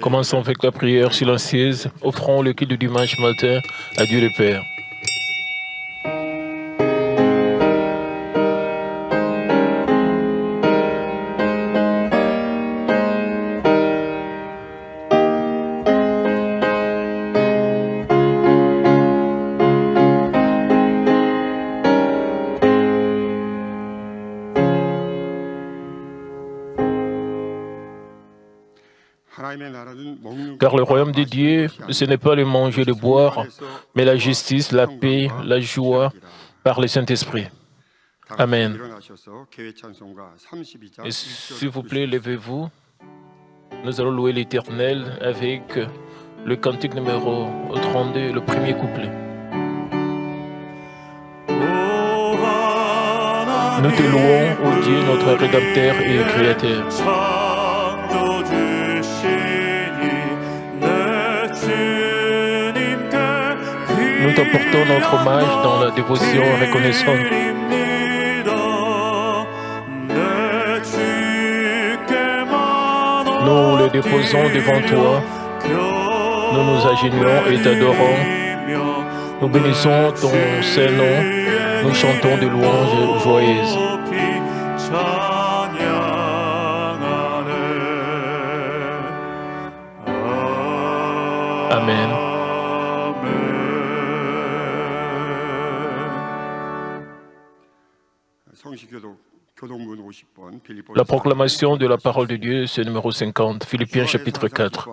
Commençons avec la prière silencieuse. Offrons le culte du dimanche matin à Dieu le Père. Car le royaume de Dieu, ce n'est pas le manger et le boire, mais la justice, la paix, la joie par le Saint-Esprit. Amen. Et s'il vous plaît, levez-vous. Nous allons louer l'Éternel avec le cantique numéro 32, le premier couplet. Nous te louons, ô Dieu, notre Rédempteur et Créateur. Nous t'apportons notre hommage dans la dévotion reconnaissante. Nous le déposons devant toi. Nous nous agenouillons et t'adorons. Nous bénissons ton Saint-Nom. Nous chantons des louanges joyeuses. Amen. La proclamation de la parole de Dieu, c'est numéro 50, Philippiens chapitre 4.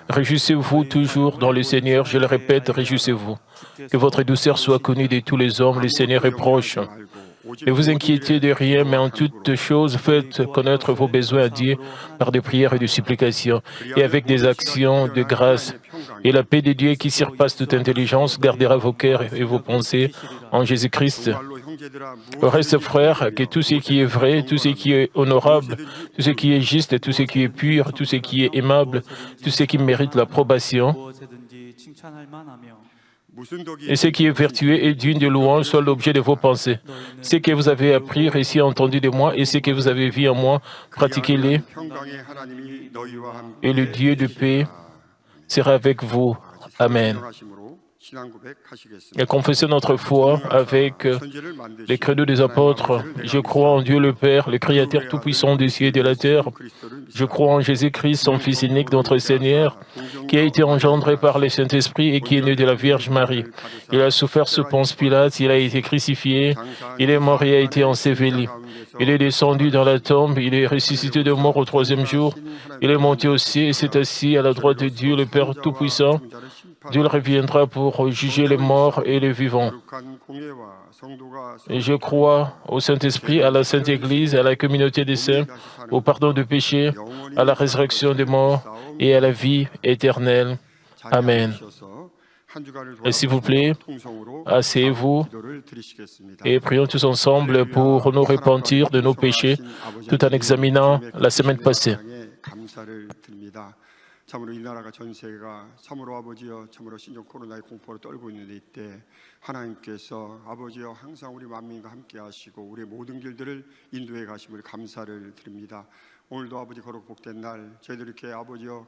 Réjouissez-vous toujours dans le Seigneur, je le répète, réjouissez-vous. Que votre douceur soit connue de tous les hommes, le Seigneur est proche. Ne vous inquiétez de rien, mais en toutes choses, faites connaître vos besoins à Dieu par des prières et des supplications, et avec des actions de grâce. Et la paix de Dieu qui surpasse toute intelligence gardera vos cœurs et vos pensées en Jésus-Christ. Au reste, frères, que tout ce qui est vrai, tout ce qui est honorable, tout ce qui est juste, tout ce qui est pur, tout ce qui est aimable, tout ce qui mérite l'approbation, et ce qui est vertueux et digne de louange soit l'objet de vos pensées. Ce que vous avez appris, réussi, entendu de moi, et ce que vous avez vu en moi, pratiquez-les. Et le Dieu de paix sera avec vous. Amen. Et confessons notre foi avec les credos des apôtres. Je crois en Dieu le Père, le Créateur tout-puissant des cieux et de la terre. Je crois en Jésus-Christ, son Fils unique, notre Seigneur, qui a été engendré par le Saint-Esprit et qui est né de la Vierge Marie. Il a souffert sous Ponce Pilate, il a été crucifié, il est mort et a été enseveli. Il est descendu dans la tombe, il est ressuscité de mort au troisième jour. Il est monté au ciel et s'est assis à la droite de Dieu, le Père Tout-Puissant. Dieu reviendra pour juger les morts et les vivants. Et je crois au Saint-Esprit, à la Sainte Église, à la communauté des saints, au pardon des péchés, à la résurrection des morts et à la vie éternelle. Amen. Et s'il vous plaît, asseyez-vous et prions tous ensemble pour nous repentir de nos péchés tout en examinant la semaine passée. 참으로 이 나라가 전세가 참으로 아버지여 참으로 신종 코로나의 공포로 떨고 있는 이때 하나님께서 아버지여 항상 우리 만민과 함께 하시고 우리의 모든 길들을 인도해 가심을 감사를 드립니다. 오늘도 아버지 거룩 복된 날 저희들 이렇게 아버지여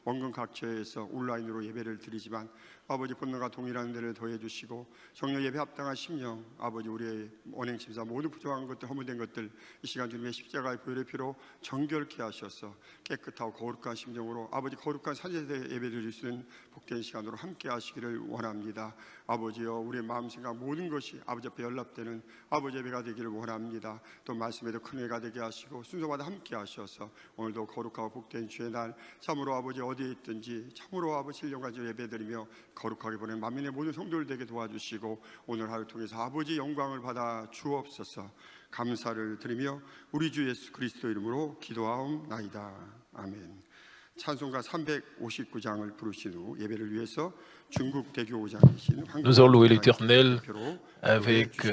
원근 각처에서 온라인으로 예배를 드리지만 아버지 본능과 동일한 데를 더해 주시고 정령 예배 합당한 심령 아버지 우리의 언행 심사 모든 부정한 것들 허물된 것들 이 시간 주님의 십자가의 보혈의 피로 정결케 하셔서 깨끗하고 거룩한 심령으로 아버지 거룩한 사제대 예배 드릴 수 있는 복된 시간으로 함께 하시기를 원합니다. 아버지여 우리의 마음 생각 모든 것이 아버지 앞에 연락되는 아버지 예배가 되기를 원합니다. 또 말씀에도 큰 예가 되게 하시고 순서마다 함께 하셔서 오늘도 거룩하고 복된 주의 날 참으로 아버지 어디에 있든지 참으로 아버지 신령 가지고 예배드리며 거룩하게 보낸 만민의 모든 성도를 되게 도와주시고 오늘 하루 통해서 아버지 영광을 받아 주옵소서. 감사를 드리며 우리 주 예수 그리스도 이름으로 기도하옵나이다. 아멘. 찬송가 359장을 부르신 후 예배를 위해서 중국 대교우장이신 Nous allons louer l'Éternel avec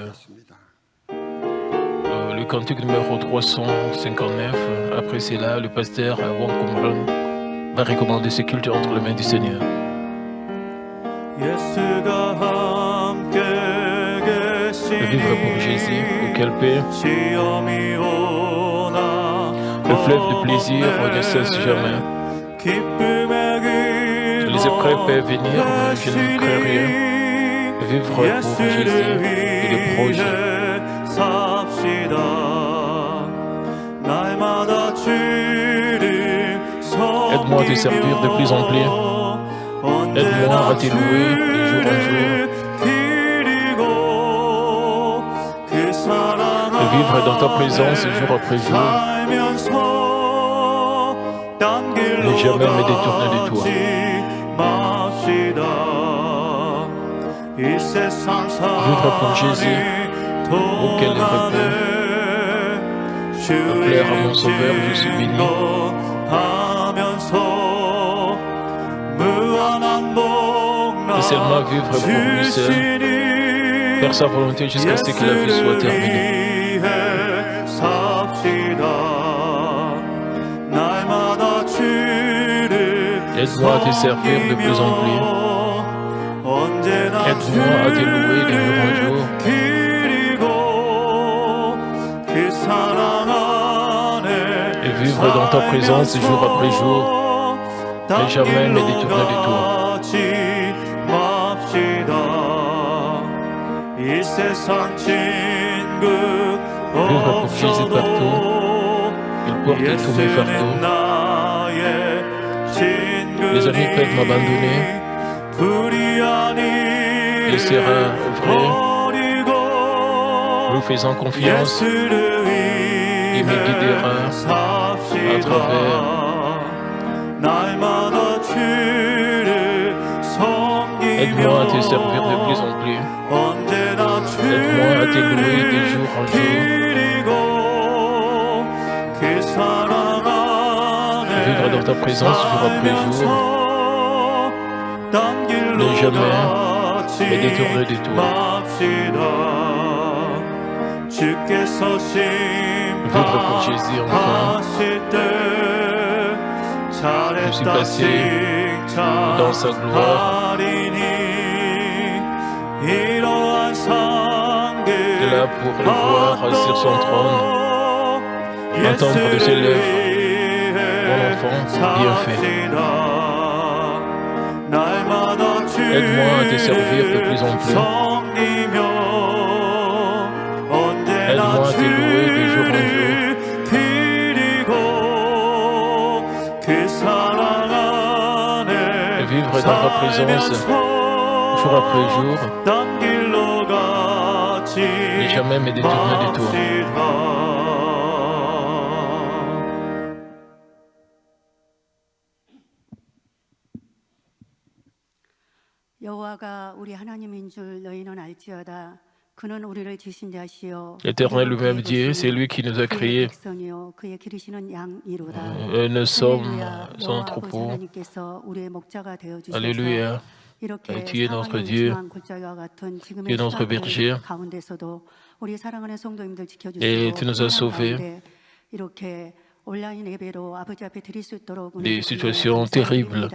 le cantique numéro 359. Après cela, le pasteur Wang Kumran va recommander ce culte entre les mains du Seigneur. Vivre pour Jésus, pour quelle paix. Le fleuve de plaisir ne cesse jamais. Les épreuves peuvent venir, mais je ne crains rien. Vivre pour Jésus, il est proche. Aide-moi à te servir de plus en plus. Aide-moi à te louer de jour en jour. De vivre dans ta présence jour après jour. Ne jamais me détourner de toi. Vivre pour Jésus, auquel il répond. Plaire à mon Sauveur, je suis béni. Et seulement vivre pour lui seul, faire sa volonté jusqu'à ce que la vie soit terminée. Aide-moi à te servir de plus en plus. Aide-moi à te louer de jour en jour. Et vivre dans ta présence jour après jour. Et jamais me détourner de toi. Vivre pour Jésus partout. Il porte tous mes fardeaux. Les amis peuvent m'abandonner. Il sera vrai. Nous faisons confiance. Il me guidera à travers. Aide-moi à te servir de plus en plus. Aide-moi à te louer de jour en jour. Vivre dans ta présence jour après jour. Ne jamais me détourner de toi. Vivre pour Jésus enfin. Je suis passé dans sa gloire. Là pour le voir sur son trône, entendre de ses lèvres, mon enfant, bien fait. Aide-moi à te servir de plus en plus. Aide-moi à te louer de jour en jour. Et vivre dans ta présence jour après jour. Et jamais me détourner de toi. L'Éternel lui-même dit, c'est lui qui nous a créés. Nous sommes son troupeau. Alléluia. Et tu es notre Dieu, tu es notre berger, et tu nous as sauvés des situations terribles.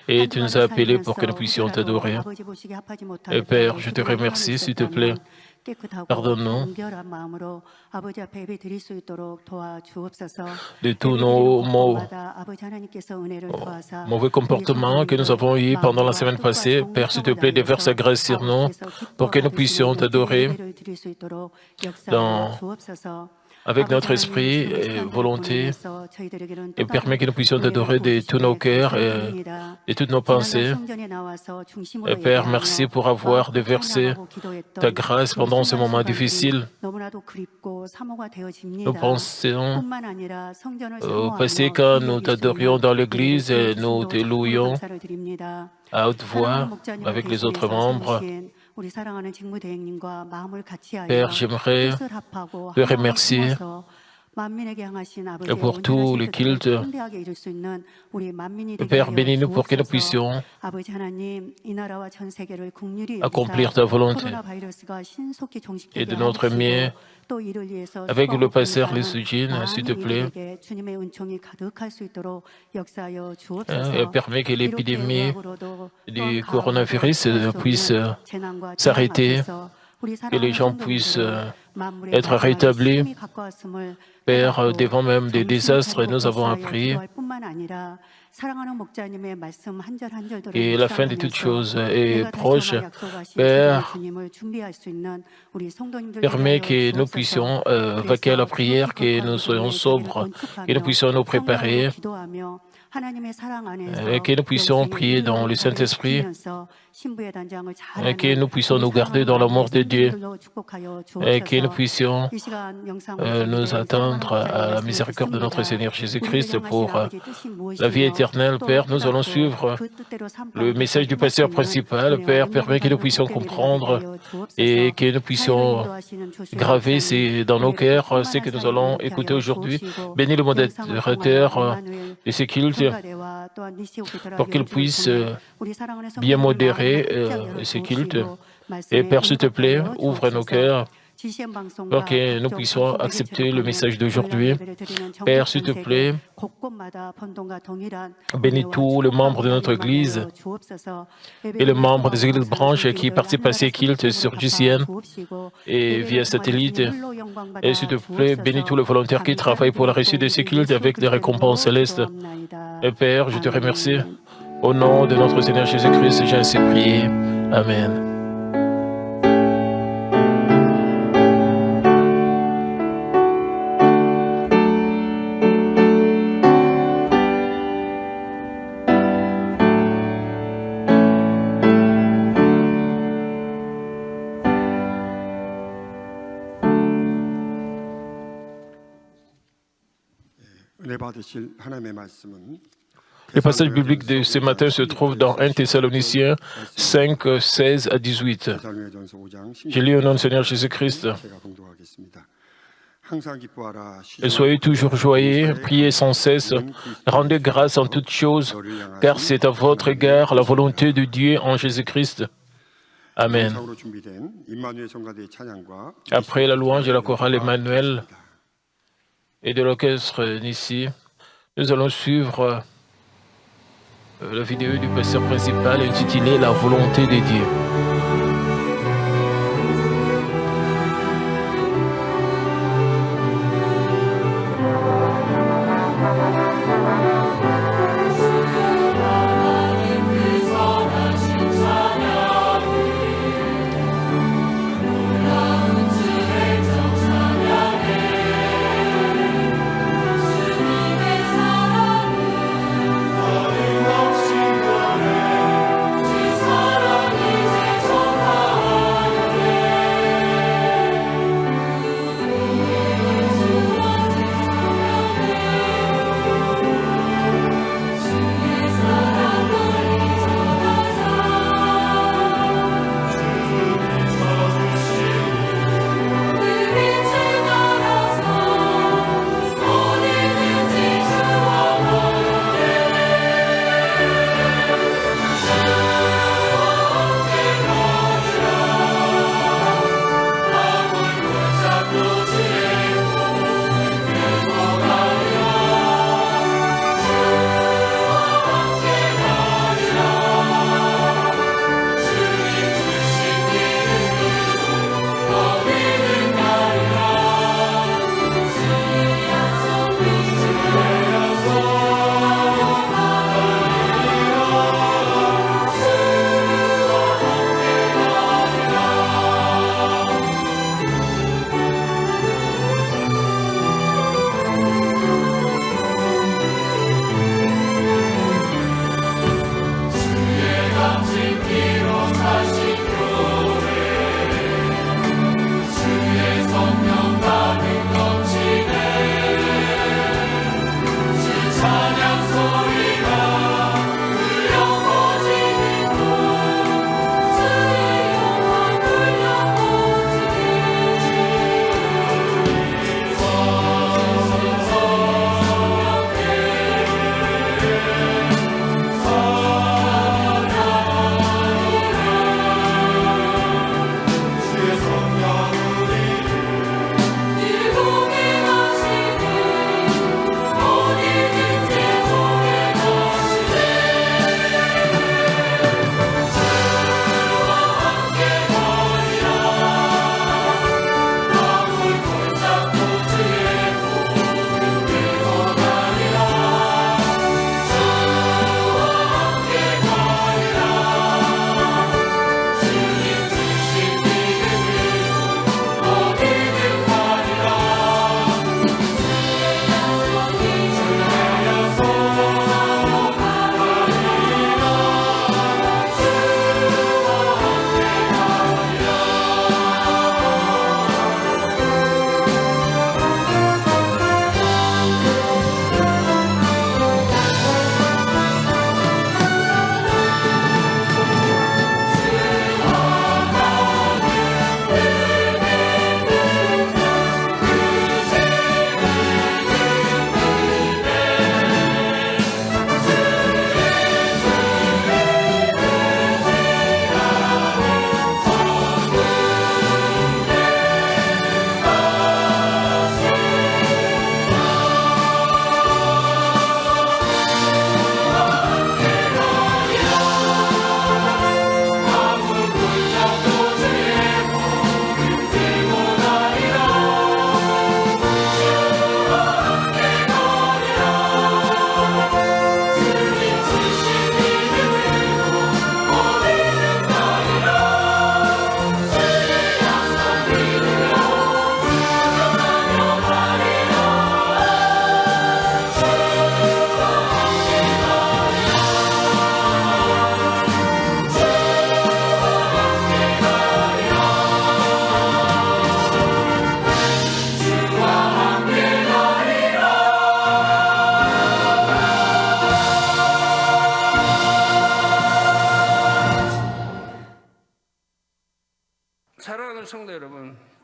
Et tu nous as appelés pour que nous puissions t'adorer. Et Père, je te remercie, s'il te plaît. Pardonne-nous de tous nos mauvais comportements que nous avons eus pendant la semaine passée. Père, s'il te plaît, déverse ta grâce sur nous pour que nous puissions t'adorer avec notre esprit et volonté, et permet que nous puissions t'adorer de tous nos cœurs et de toutes nos pensées. Et Père, merci pour avoir déversé ta grâce pendant ce moment difficile. Nous pensons au passé quand nous t'adorions dans l'église et nous te louions à haute voix avec les autres membres. Père, j'aimerais te remercier pour tous les cultes. Père, bénis-nous pour que nous puissions accomplir ta volonté. Et de notre mieux, avec le pasteur Lesugine, s'il te plaît, et permet que l'épidémie du coronavirus puisse s'arrêter, que les gens puissent être rétablis, Père, devant même des désastres, nous avons appris que la fin de toutes choses est proche. Père, permets que nous puissions vaquer à la prière, que nous soyons sobres, que nous puissions nous préparer, que nous puissions prier dans le Saint-Esprit, que nous puissions nous garder dans l'amour de Dieu, et que nous puissions nous attendre à la miséricorde de notre Seigneur Jésus-Christ pour la vie éternelle. Père, nous allons suivre le message du pasteur principal. Père, permets que nous puissions comprendre et que nous puissions graver dans nos cœurs ce que nous allons écouter aujourd'hui. Bénis le modérateur de ce culte pour qu'il puisse bien modérer ce culte. Et Père, s'il te plaît, ouvre nos cœurs pour que nous puissions accepter le message d'aujourd'hui. Père, s'il te plaît, bénis tous les membres de notre Église et les membres des Églises branches qui participent à ces cultes sur GCN et via satellite. Et s'il te plaît, bénis tous les volontaires qui travaillent pour la réussite de ces cultes avec des récompenses célestes. Et Père, je te remercie. Au nom de notre Seigneur Jésus-Christ, j'ai ainsi prié. Amen. Le passage biblique de ce matin se trouve dans 1 Thessaloniciens 5, 16 à 18. Je lis au nom du Seigneur Jésus-Christ. Et soyez toujours joyeux, priez sans cesse, rendez grâce en toutes choses, car c'est à votre égard la volonté de Dieu en Jésus-Christ. Amen. Après la louange de la chorale Emmanuel et de l'orchestre d'ici, nous allons suivre la vidéo du pasteur principal intitulée « La volonté de Dieu ». 사랑이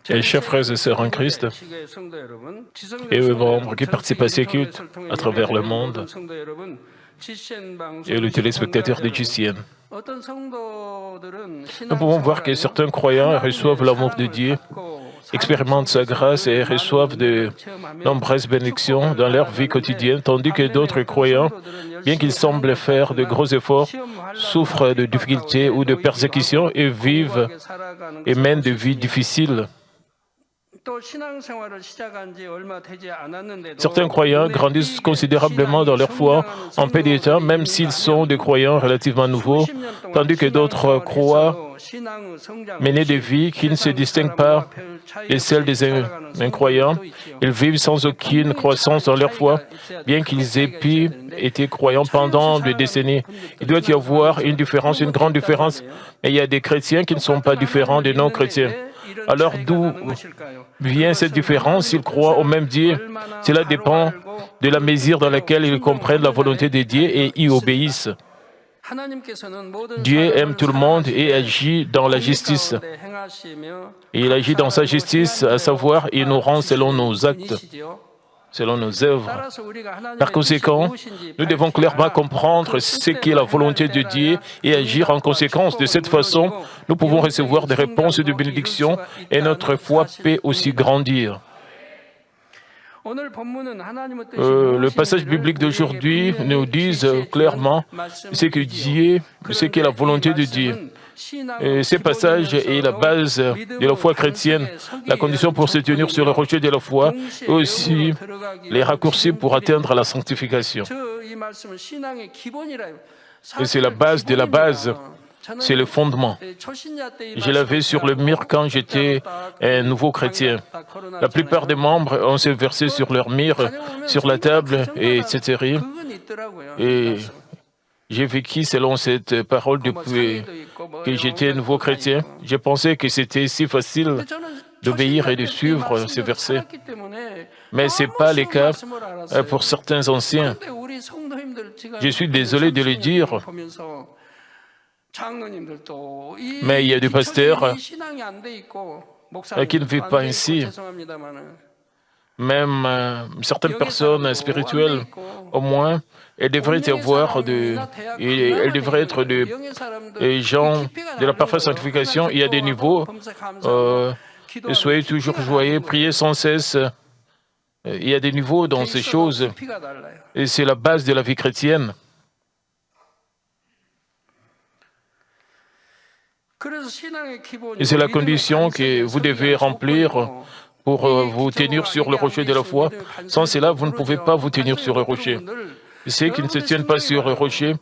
Et chers frères et sœurs en Christ, et les membres qui participent à ces cultes à travers le monde, et les téléspectateurs de GCN, nous pouvons voir que certains croyants reçoivent l'amour de Dieu, expérimentent sa grâce et reçoivent de nombreuses bénédictions dans leur vie quotidienne, tandis que d'autres croyants, bien qu'ils semblent faire de gros efforts, souffrent de difficultés ou de persécutions et vivent et mènent des vies difficiles. Certains croyants grandissent considérablement dans leur foi en peu de temps, même s'ils sont des croyants relativement nouveaux, tandis que d'autres croient mener des vies qui ne se distinguent pas de celles des incroyants. Ils vivent sans aucune croissance dans leur foi, bien qu'ils aient pu être croyants pendant des décennies. Il doit y avoir une différence, une grande différence, mais il y a des chrétiens qui ne sont pas différents des non-chrétiens. Alors d'où vient cette différence? Ils croient au même Dieu. Cela dépend de la mesure dans laquelle ils comprennent la volonté de Dieu et y obéissent. Dieu aime tout le monde et agit dans la justice. Et il agit dans sa justice, à savoir, il nous rend selon nos actes, selon nos œuvres. Par conséquent, nous devons clairement comprendre ce qu'est la volonté de Dieu et agir en conséquence. De cette façon, nous pouvons recevoir des réponses de bénédiction et notre foi peut aussi grandir. Le passage biblique d'aujourd'hui nous dit clairement ce qu'est la volonté de Dieu. Et ce passage est la base de la foi chrétienne, la condition pour se tenir sur le rocher de la foi, et aussi les raccourcis pour atteindre la sanctification. Et c'est la base de la base, c'est le fondement. Je l'avais sur le mur quand j'étais un nouveau chrétien. La plupart des membres ont se versé sur leur mur, sur la table, etc. Et j'ai vécu selon cette parole depuis que j'étais un nouveau chrétien. Je pensais que c'était si facile d'obéir et de suivre ces versets. Mais ce n'est pas le cas pour certains anciens. Je suis désolé de le dire, mais il y a des pasteurs qui ne vivent pas ainsi. Même certaines personnes spirituelles, au moins, elles devraient être des gens de la parfaite sanctification. Il y a des niveaux. Soyez toujours joyeux, priez sans cesse. Il y a des niveaux dans ces choses. Et c'est la base de la vie chrétienne. Et c'est la condition que vous devez remplir pour vous tenir sur le rocher de la foi. Sans cela, vous ne pouvez pas vous tenir sur le rocher. Ceux qui ne se tiennent pas sur le rocher,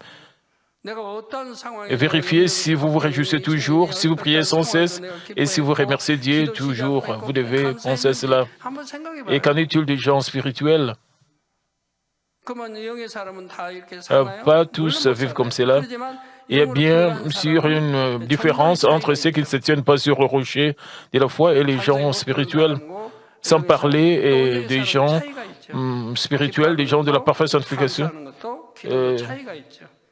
vérifiez si vous vous réjouissez toujours, si vous priez sans cesse et si vous remerciez Dieu toujours. Vous devez penser à cela. Et qu'en est-il des gens spirituels? Pas tous vivent comme cela. Il y a bien sûr une différence entre ceux qui ne se tiennent pas sur le rocher de la foi et les gens spirituels. Sans parler des gens spirituels, des gens de la parfaite sanctification.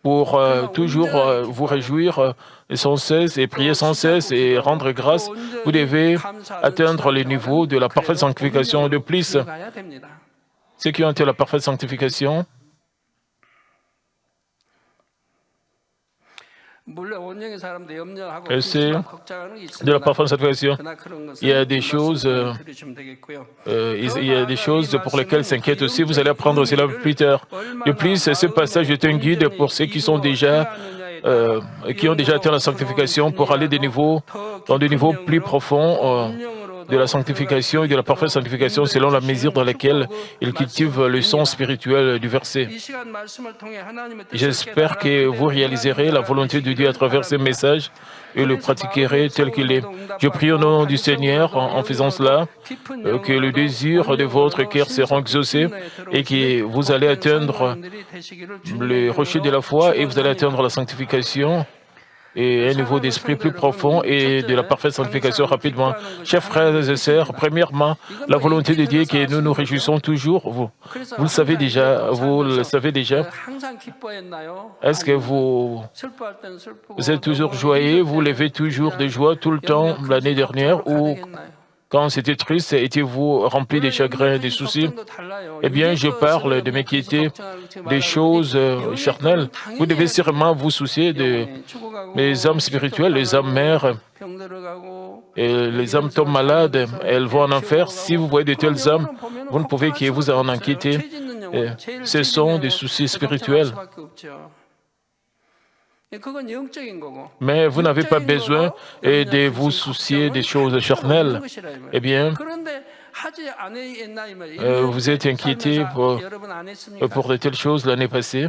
Pour toujours vous réjouir sans cesse et prier sans cesse et rendre grâce, vous devez atteindre le niveau de la parfaite sanctification. De plus, ceux qui ont été la parfaite sanctification, c'est de la parfaite sanctification. Il y a des choses, pour lesquelles s'inquiètent aussi. Vous allez apprendre cela plus tard. De plus, ce passage est un guide pour ceux qui ont déjà atteint la sanctification pour aller dans des niveaux plus profonds de la sanctification et de la parfaite sanctification selon la mesure dans laquelle ils cultivent le sens spirituel du verset. J'espère que vous réaliserez la volonté de Dieu à travers ce message et le pratiquerez tel qu'il est. Je prie au nom du Seigneur, en faisant cela, que le désir de votre cœur sera exaucé et que vous allez atteindre le rocher de la foi et vous allez atteindre la sanctification et un niveau d'esprit plus profond et de la parfaite sanctification rapidement. Chers frères et sœurs, premièrement, la volonté de Dieu est que nous nous réjouissons toujours. Vous le savez déjà, vous le savez déjà. Est-ce que vous êtes toujours joyeux, vous levez toujours de joie tout le temps l'année dernière ou quand c'était triste, étiez-vous rempli de chagrins, de soucis? Eh bien, je parle de m'inquiéter des choses charnelles. Vous devez sûrement vous soucier des âmes spirituelles, les âmes mères. Et les âmes tombent malades, elles vont en enfer. Si vous voyez de telles âmes, vous ne pouvez que vous en inquiéter. Et ce sont des soucis spirituels. Mais vous n'avez pas besoin de vous soucier des choses charnelles. Eh bien, vous êtes inquiété pour de telles choses l'année passée.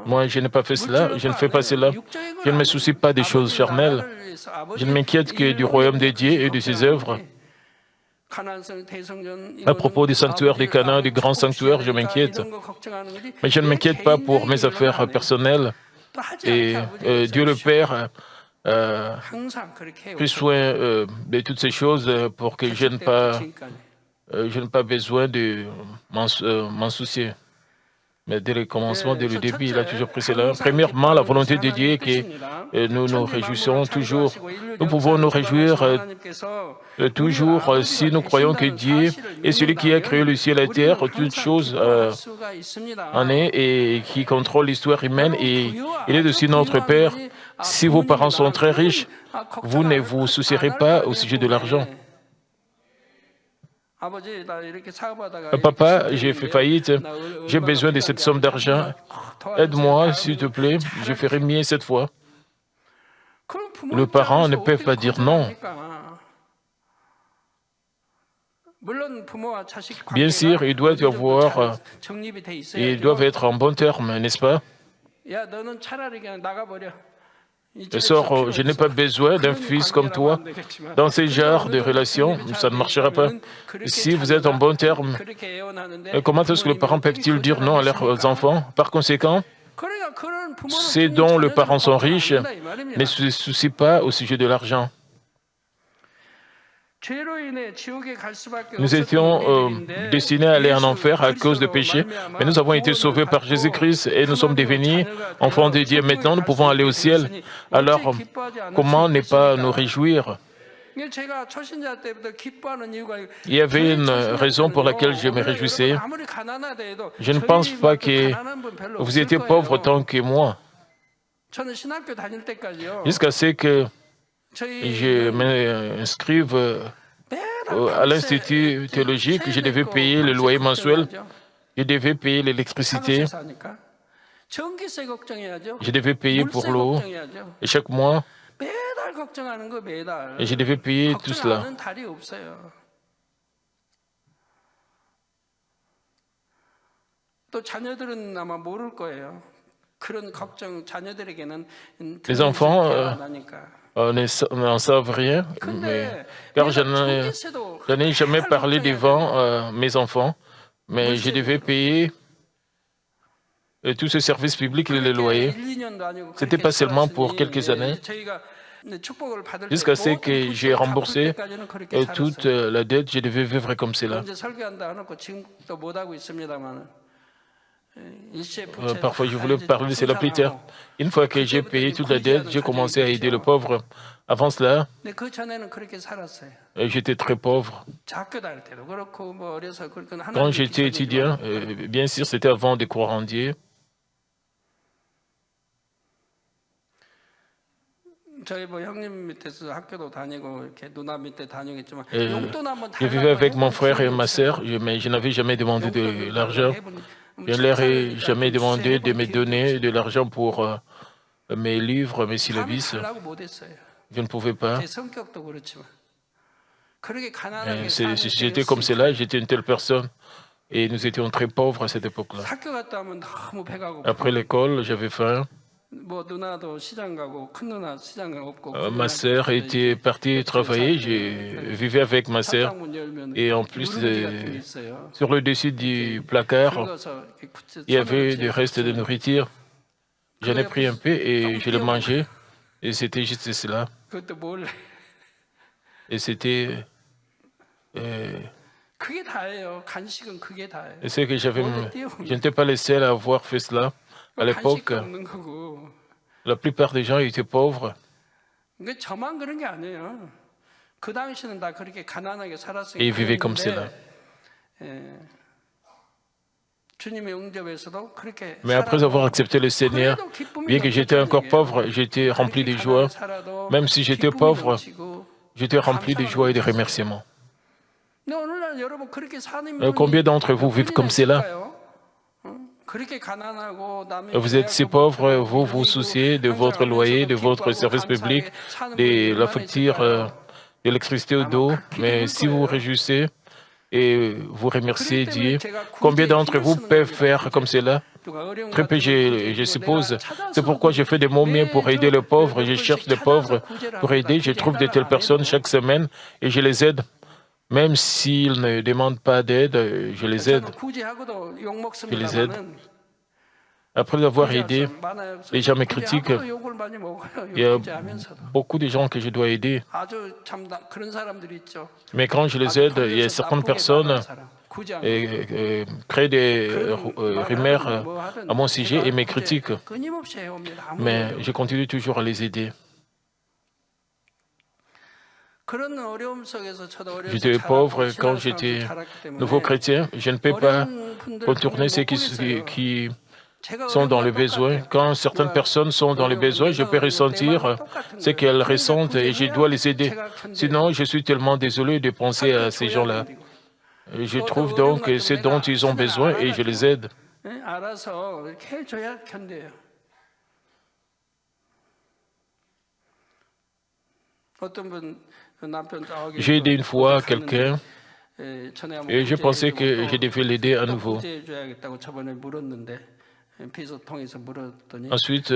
Moi, je n'ai pas fait cela, je ne fais pas cela. Je ne me soucie pas des choses charnelles. Je ne m'inquiète que du royaume de Dieu et de ses œuvres. À propos du sanctuaire du Canaan, du grand sanctuaire, je m'inquiète. Mais je ne m'inquiète pas pour mes affaires personnelles. Et Dieu le Père pris soin de toutes ces choses pour que je n'ai pas besoin de m'en soucier. Mais dès le commencement, dès le début, il a toujours pris cela. Premièrement, la volonté de Dieu est que nous nous réjouissons toujours. Nous pouvons nous réjouir toujours si nous croyons que Dieu est celui qui a créé le ciel et la terre, toutes choses en est et qui contrôle l'histoire humaine et il est aussi notre Père. Si vos parents sont très riches, vous ne vous soucierez pas au sujet de l'argent. Papa, j'ai fait faillite, j'ai besoin de cette somme d'argent. Aide-moi, s'il te plaît, je ferai mieux cette fois. Les parents ne peuvent pas dire non. Bien sûr, ils doivent être en bon terme, n'est-ce pas? Sors, je n'ai pas besoin d'un fils comme toi. Dans ces genres de relations, ça ne marchera pas. Si vous êtes en bon terme, comment est-ce que les parents peuvent-ils dire non à leurs enfants? Par conséquent, ces dont les parents sont riches ne se soucient pas au sujet de l'argent. Nous étions destinés à aller en enfer à cause de péché, mais nous avons été sauvés par Jésus-Christ et nous sommes devenus enfants de Dieu. Maintenant, nous pouvons aller au ciel. Alors, comment ne pas nous réjouir? Il y avait une raison pour laquelle je me réjouissais. Je ne pense pas que vous étiez pauvre autant que moi. Jusqu'à ce que je m'inscrive à l'Institut théologique, je devais payer le loyer mensuel, je devais payer l'électricité, je devais payer pour l'eau, et chaque mois, et je devais payer tout cela. Les enfants n'en savent rien, car je n'ai jamais parlé devant mes enfants, mais je devais payer tous ces services publics et les loyers. Ce n'était pas seulement pour quelques années, jusqu'à ce que j'ai remboursé toute la dette, je devais vivre comme cela. Parfois, je voulais parler de cela plus tard. Une fois que j'ai payé toute la dette, j'ai commencé à aider le pauvre. Avant cela, j'étais très pauvre. Quand j'étais étudiant, bien sûr, c'était avant de croire en Dieu. Je vivais avec mon frère et ma sœur, mais je n'avais jamais demandé de l'argent. Je ne leur ai jamais demandé de me donner de l'argent pour mes livres, mes syllabus. Je ne pouvais pas. J'étais comme cela, j'étais une telle personne. Et nous étions très pauvres à cette époque-là. Après l'école, j'avais faim. Ma sœur était partie travailler, je vivais avec ma sœur et en plus sur le dessus du placard il y avait des restes de nourriture. J'en ai pris un peu et je l'ai mangé. Et c'était juste cela. Et c'était... c'est que je n'étais pas le seul à avoir fait cela. À l'époque, la plupart des gens étaient pauvres. Et ils vivaient comme cela. Mais après avoir accepté le Seigneur, bien que j'étais encore pauvre, j'étais rempli de joie. Même si j'étais pauvre, j'étais rempli de joie et de remerciements. Combien d'entre vous vivent comme cela? Vous êtes si pauvre, vous vous souciez de votre loyer, de votre service public, de la facture d'électricité ou d'eau, mais si vous vous réjouissez et vous remerciez Dieu, combien d'entre vous peuvent faire comme cela? Très peu, je suppose. C'est pourquoi je fais de mon mieux pour aider les pauvres. Je cherche les pauvres pour aider. Je trouve de telles personnes chaque semaine et je les aide. Même s'ils ne demandent pas d'aide, je les aide. Je les aide. Après avoir aidé, les gens me critiquent. Il y a beaucoup de gens que je dois aider. Mais quand je les aide, il y a certaines personnes qui créent des rumeurs à mon sujet et me critiquent. Mais je continue toujours à les aider. J'étais pauvre quand j'étais nouveau chrétien. Je ne peux pas contourner ceux qui sont dans le besoin. Quand certaines personnes sont dans le besoin, je peux ressentir ce qu'elles ressentent et je dois les aider. Sinon, je suis tellement désolé de penser à ces gens-là. Je trouve donc ce dont ils ont besoin et je les aide. J'ai aidé une fois quelqu'un et je pensais que je devais l'aider à nouveau. Ensuite,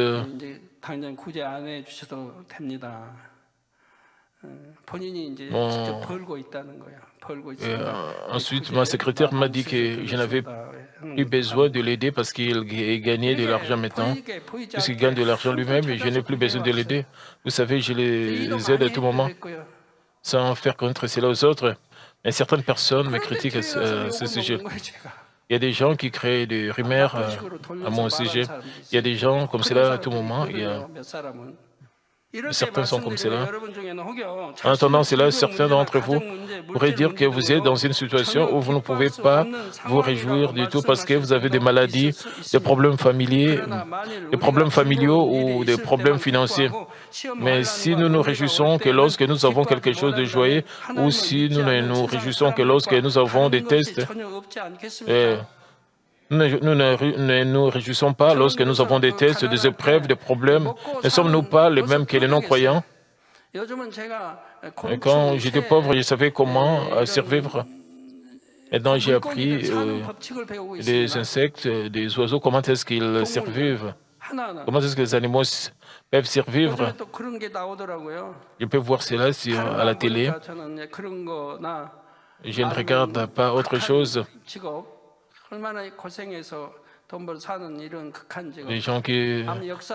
ensuite, ma secrétaire m'a dit que je n'avais plus besoin de l'aider parce qu'il gagnait de l'argent maintenant. Puisqu'il gagne de l'argent lui-même et je n'ai plus besoin de l'aider. Vous savez, je les aide à tout moment sans faire connaître cela aux autres. Et certaines personnes me critiquent à ce sujet. Il y a des gens qui créent des rumeurs à mon sujet. Il y a des gens comme cela à tout moment. Certains sont comme cela. En attendant cela, certains d'entre vous pourraient dire que vous êtes dans une situation où vous ne pouvez pas vous réjouir du tout parce que vous avez des maladies, des problèmes familiaux ou des problèmes financiers. Mais si nous nous réjouissons que lorsque nous avons quelque chose de joyeux ou si nous ne nous réjouissons que lorsque nous avons des tests, nous ne nous réjouissons pas lorsque nous avons des tests, des épreuves, des problèmes. Ne sommes-nous pas les mêmes que les non-croyants? Quand j'étais pauvre, je savais comment survivre. Et donc j'ai appris des insectes, des oiseaux, comment est-ce qu'ils survivent. Comment est-ce que les animaux peuvent survivre. Je peux voir cela à la télé. Je ne regarde pas autre chose. Les gens qui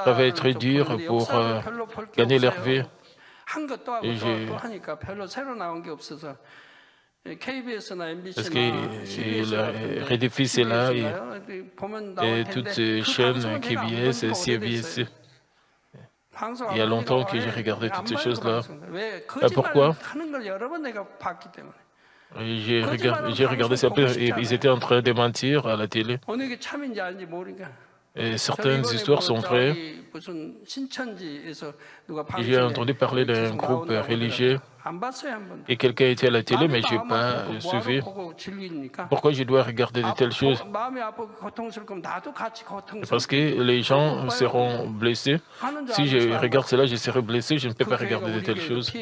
peuvent être durs pour gagner leur vie. Parce que Rediffuce cela et toutes ces chaînes KBS, CBS. Il y a longtemps que j'ai regardé toutes ces choses-là. Pourquoi? J'ai regardé ça, et ils étaient en train de mentir à la télé. Et certaines histoires sont vraies. J'ai entendu parler d'un groupe religieux et quelqu'un était à la télé, mais je n'ai pas suivi. Pourquoi je dois regarder de telles choses? Parce que les gens seront blessés. Si je regarde cela, je serai blessé. Je ne peux pas regarder de telles choses.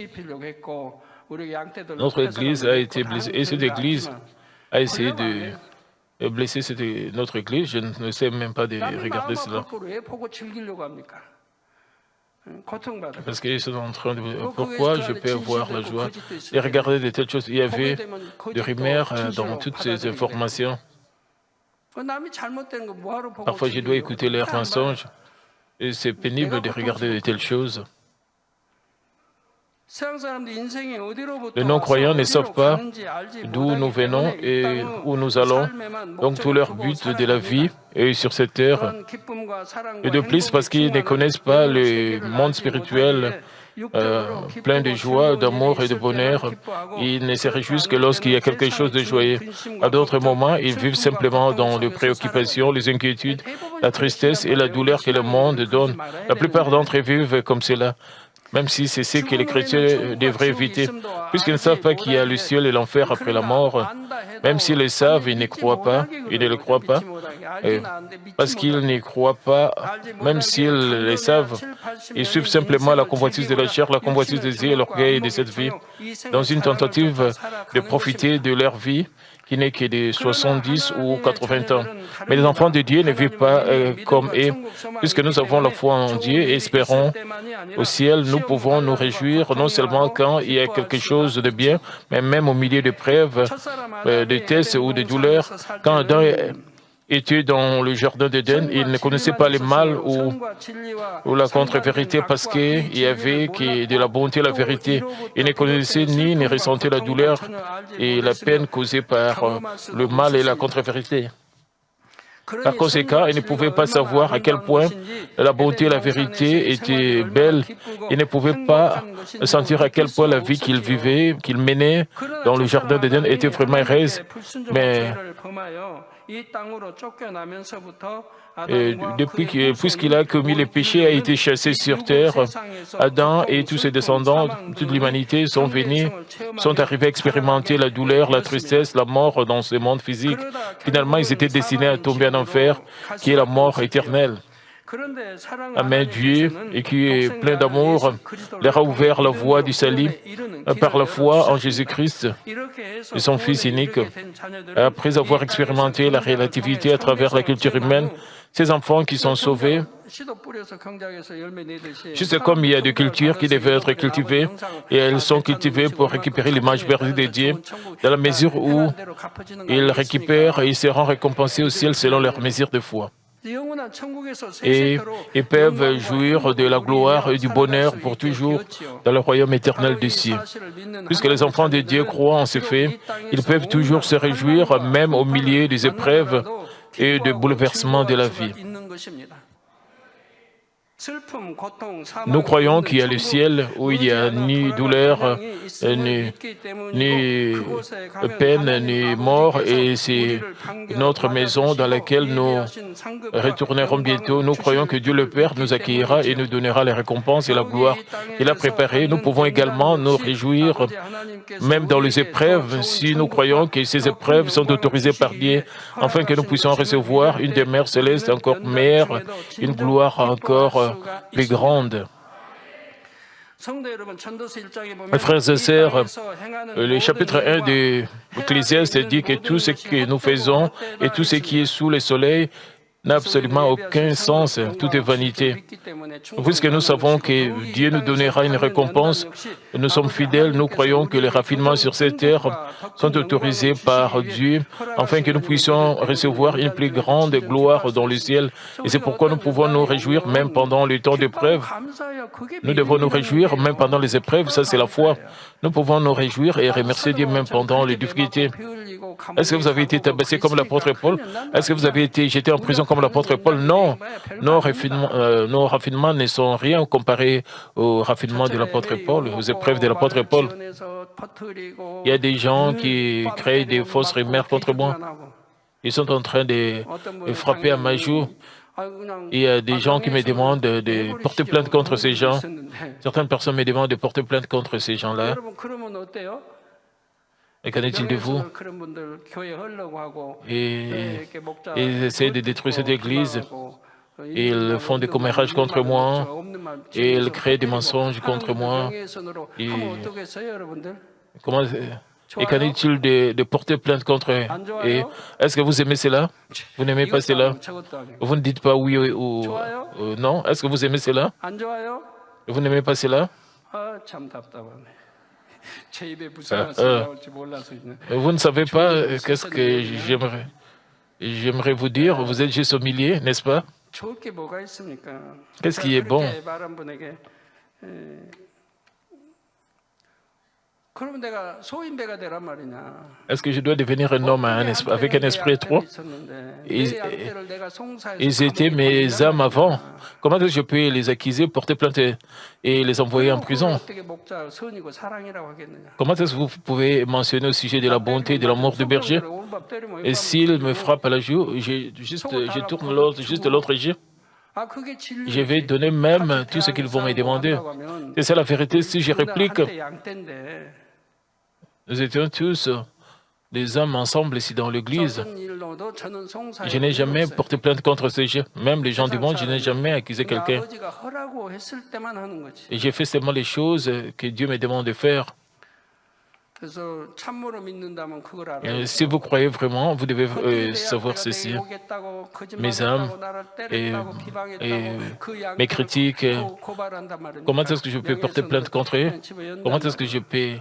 Notre Église a été blessée et cette Église a essayé de blesser notre Église. Je ne sais même pas de regarder cela. Parce qu'ils sont en train de... Pourquoi je peux avoir la joie de regarder de telles choses? Il y avait des rumeurs dans toutes ces informations. Parfois, je dois écouter leurs mensonges. Et c'est pénible de regarder de telles choses. Les non-croyants ne savent pas d'où nous venons et où nous allons. Donc tout leur but de la vie est sur cette terre. Et de plus, parce qu'ils ne connaissent pas le monde spirituel plein de joie, d'amour et de bonheur, ils ne se réjouissent que lorsqu'il y a quelque chose de joyeux. À d'autres moments, ils vivent simplement dans les préoccupations, les inquiétudes, la tristesse et la douleur que le monde donne. La plupart d'entre eux vivent comme cela, même si c'est ce que les chrétiens devraient éviter. Puisqu'ils ne savent pas qu'il y a le ciel et l'enfer après la mort, même s'ils le savent, ils ne croient pas, ils ne le croient pas. Et parce qu'ils n'y croient pas, même s'ils le savent, ils suivent simplement la convoitise de la chair, la convoitise des yeux et l'orgueil de cette vie, dans une tentative de profiter de leur vie qui n'est que de 70 ou 80 ans. Mais les enfants de Dieu ne vivent pas comme eux. Puisque nous avons la foi en Dieu et espérons au ciel, nous pouvons nous réjouir non seulement quand il y a quelque chose de bien, mais même au milieu d'épreuves, de tests ou de douleurs. Quand Adam était dans le jardin d'Éden, il ne connaissait pas le mal ou la contre-vérité parce qu'il y avait de la bonté et la vérité. Il ne connaissait ni ne ressentait la douleur et la peine causée par le mal et la contre-vérité. Par conséquent, il ne pouvait pas savoir à quel point la bonté et la vérité étaient belles. Il ne pouvait pas sentir à quel point la vie qu'il vivait, qu'il menait dans le jardin d'Éden était vraiment heureuse. Mais puisqu'il a commis le péché, a été chassé sur terre, Adam et tous ses descendants, toute l'humanité sont arrivés à expérimenter la douleur, la tristesse, la mort dans ce monde physique. Finalement, ils étaient destinés à tomber en enfer, qui est la mort éternelle. Mais Dieu, et qui est plein d'amour, leur a ouvert la voie du salut par la foi en Jésus-Christ et son Fils unique. Après avoir expérimenté la relativité à travers la culture humaine, ces enfants qui sont sauvés, juste comme il y a des cultures qui devaient être cultivées, et elles sont cultivées pour récupérer l'image brisée de Dieu, dans la mesure où ils récupèrent et ils seront récompensés au ciel selon leur mesure de foi. Et ils peuvent jouir de la gloire et du bonheur pour toujours dans le royaume éternel des cieux. Puisque les enfants de Dieu croient en ce fait, ils peuvent toujours se réjouir même au milieu des épreuves et des bouleversements de la vie. Nous croyons qu'il y a le ciel où il n'y a ni douleur, ni peine, ni mort, et c'est notre maison dans laquelle nous retournerons bientôt. Nous croyons que Dieu le Père nous accueillera et nous donnera les récompenses et la gloire qu'il a préparées. Nous pouvons également nous réjouir, même dans les épreuves, si nous croyons que ces épreuves sont autorisées par Dieu, afin que nous puissions recevoir une demeure céleste encore meilleure, une gloire encore plus grande. Mes frères et sœurs, le chapitre 1 de l'Ecclésiaste dit que tout ce que nous faisons et tout ce qui est sous le soleil n'a absolument aucun sens, tout est vanité. Puisque nous savons que Dieu nous donnera une récompense, nous sommes fidèles, nous croyons que les raffinements sur cette terre sont autorisés par Dieu, afin que nous puissions recevoir une plus grande gloire dans le ciel. Et c'est pourquoi nous pouvons nous réjouir même pendant le temps d'épreuve. Nous devons nous réjouir même pendant les épreuves, ça c'est la foi. Nous pouvons nous réjouir et remercier Dieu même pendant les difficultés. Est-ce que vous avez été tabassé comme l'apôtre Paul? Est-ce que vous avez été jeté en prison comme l'apôtre Paul? Non. Nos raffinements ne sont rien comparés aux raffinements de l'apôtre Paul, aux épreuves de l'apôtre Paul. Il y a des gens qui créent des fausses rumeurs contre moi. Ils sont en train de frapper à ma joue. Il y a des gens qui me demandent de porter plainte contre ces gens. Certaines personnes me demandent de porter plainte contre ces gens-là. Et qu'en est-il de vous? Et ils essaient de détruire cette église. Ils font des commérages contre moi. Et ils créent des mensonges contre moi. Et qu'en est-il de porter plainte contre eux? Et est-ce que vous aimez cela? Vous n'aimez pas cela? Vous ne dites pas oui ou non? Est-ce que vous aimez cela? Vous n'aimez pas cela? Vous ne savez pas qu'est-ce que j'aimerais vous dire. Vous êtes juste au milieu, n'est-ce pas? Qu'est-ce qui est bon? Est-ce que je dois devenir un homme avec un esprit étroit? Ils étaient mes âmes avant. Comment est-ce que je peux les accuser, porter plainte et les envoyer en prison? Comment est-ce que vous pouvez mentionner au sujet de la bonté et de l'amour du berger? Et s'il me frappe à la joue, je tourne juste l'autre joue. Je vais donner même tout ce qu'ils vont me demander. C'est ça la vérité. Si je réplique, nous étions tous des hommes ensemble ici dans l'église. Je n'ai jamais porté plainte contre ces gens. Même les gens du monde, je n'ai jamais accusé quelqu'un. Et j'ai fait seulement les choses que Dieu me demande de faire. Et si vous croyez vraiment, vous devez savoir ceci. Mes âmes et mes critiques, comment est-ce que je peux porter plainte contre eux? Comment est-ce que je peux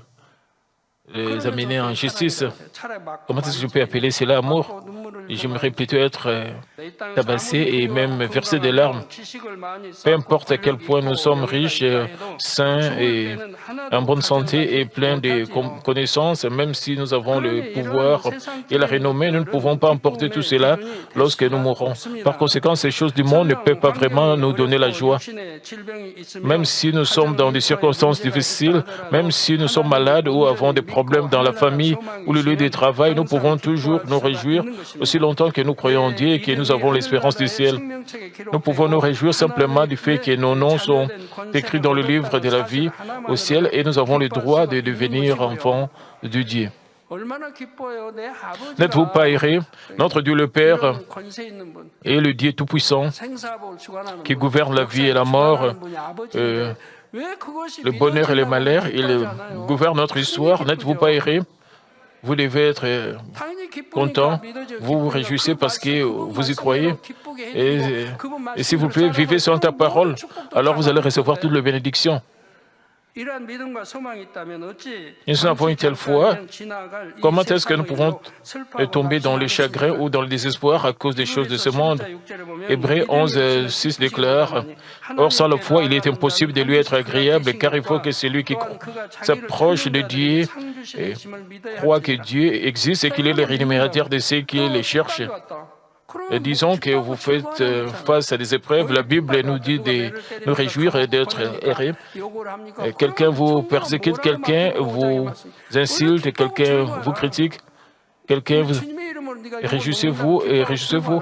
les amener en justice? Comment est-ce que je peux appeler cela amour? J'aimerais plutôt être tabassé et même verser des larmes. Peu importe à quel point nous sommes riches, sains et en bonne santé et pleins de connaissances, même si nous avons le pouvoir et la renommée, nous ne pouvons pas emporter tout cela lorsque nous mourrons. Par conséquent, ces choses du monde ne peuvent pas vraiment nous donner la joie. Même si nous sommes dans des circonstances difficiles, même si nous sommes malades ou avons des problèmes dans la famille ou le lieu de travail, nous pouvons toujours nous réjouir aussi longtemps que nous croyons en Dieu et que nous avons l'espérance du ciel. Nous pouvons nous réjouir simplement du fait que nos noms sont écrits dans le livre de la vie au ciel et nous avons le droit de devenir enfants de Dieu. N'êtes-vous pas erré? Notre Dieu le Père est le Dieu Tout-Puissant qui gouverne la vie et la mort, le bonheur et le malheur. Il gouverne notre histoire. N'êtes-vous pas erré? Vous devez être content. Vous vous réjouissez parce que vous y croyez. Et s'il vous plaît, vivez selon ta parole. Alors vous allez recevoir toutes les bénédictions. Et si nous avons une telle foi, comment est-ce que nous pouvons tomber dans le chagrin ou dans le désespoir à cause des choses de ce monde? Hébreux 11, 6 déclare, « Or, sans la foi, il est impossible de lui être agréable, car il faut que celui qui s'approche de Dieu et croit que Dieu existe et qu'il est le rémunérateur de ceux qui les cherchent. » Et disons que vous faites face à des épreuves, la Bible nous dit de nous réjouir et d'être errés. Quelqu'un vous persécute, quelqu'un vous insulte, quelqu'un vous critique, quelqu'un vous... Réjouissez-vous et réjouissez-vous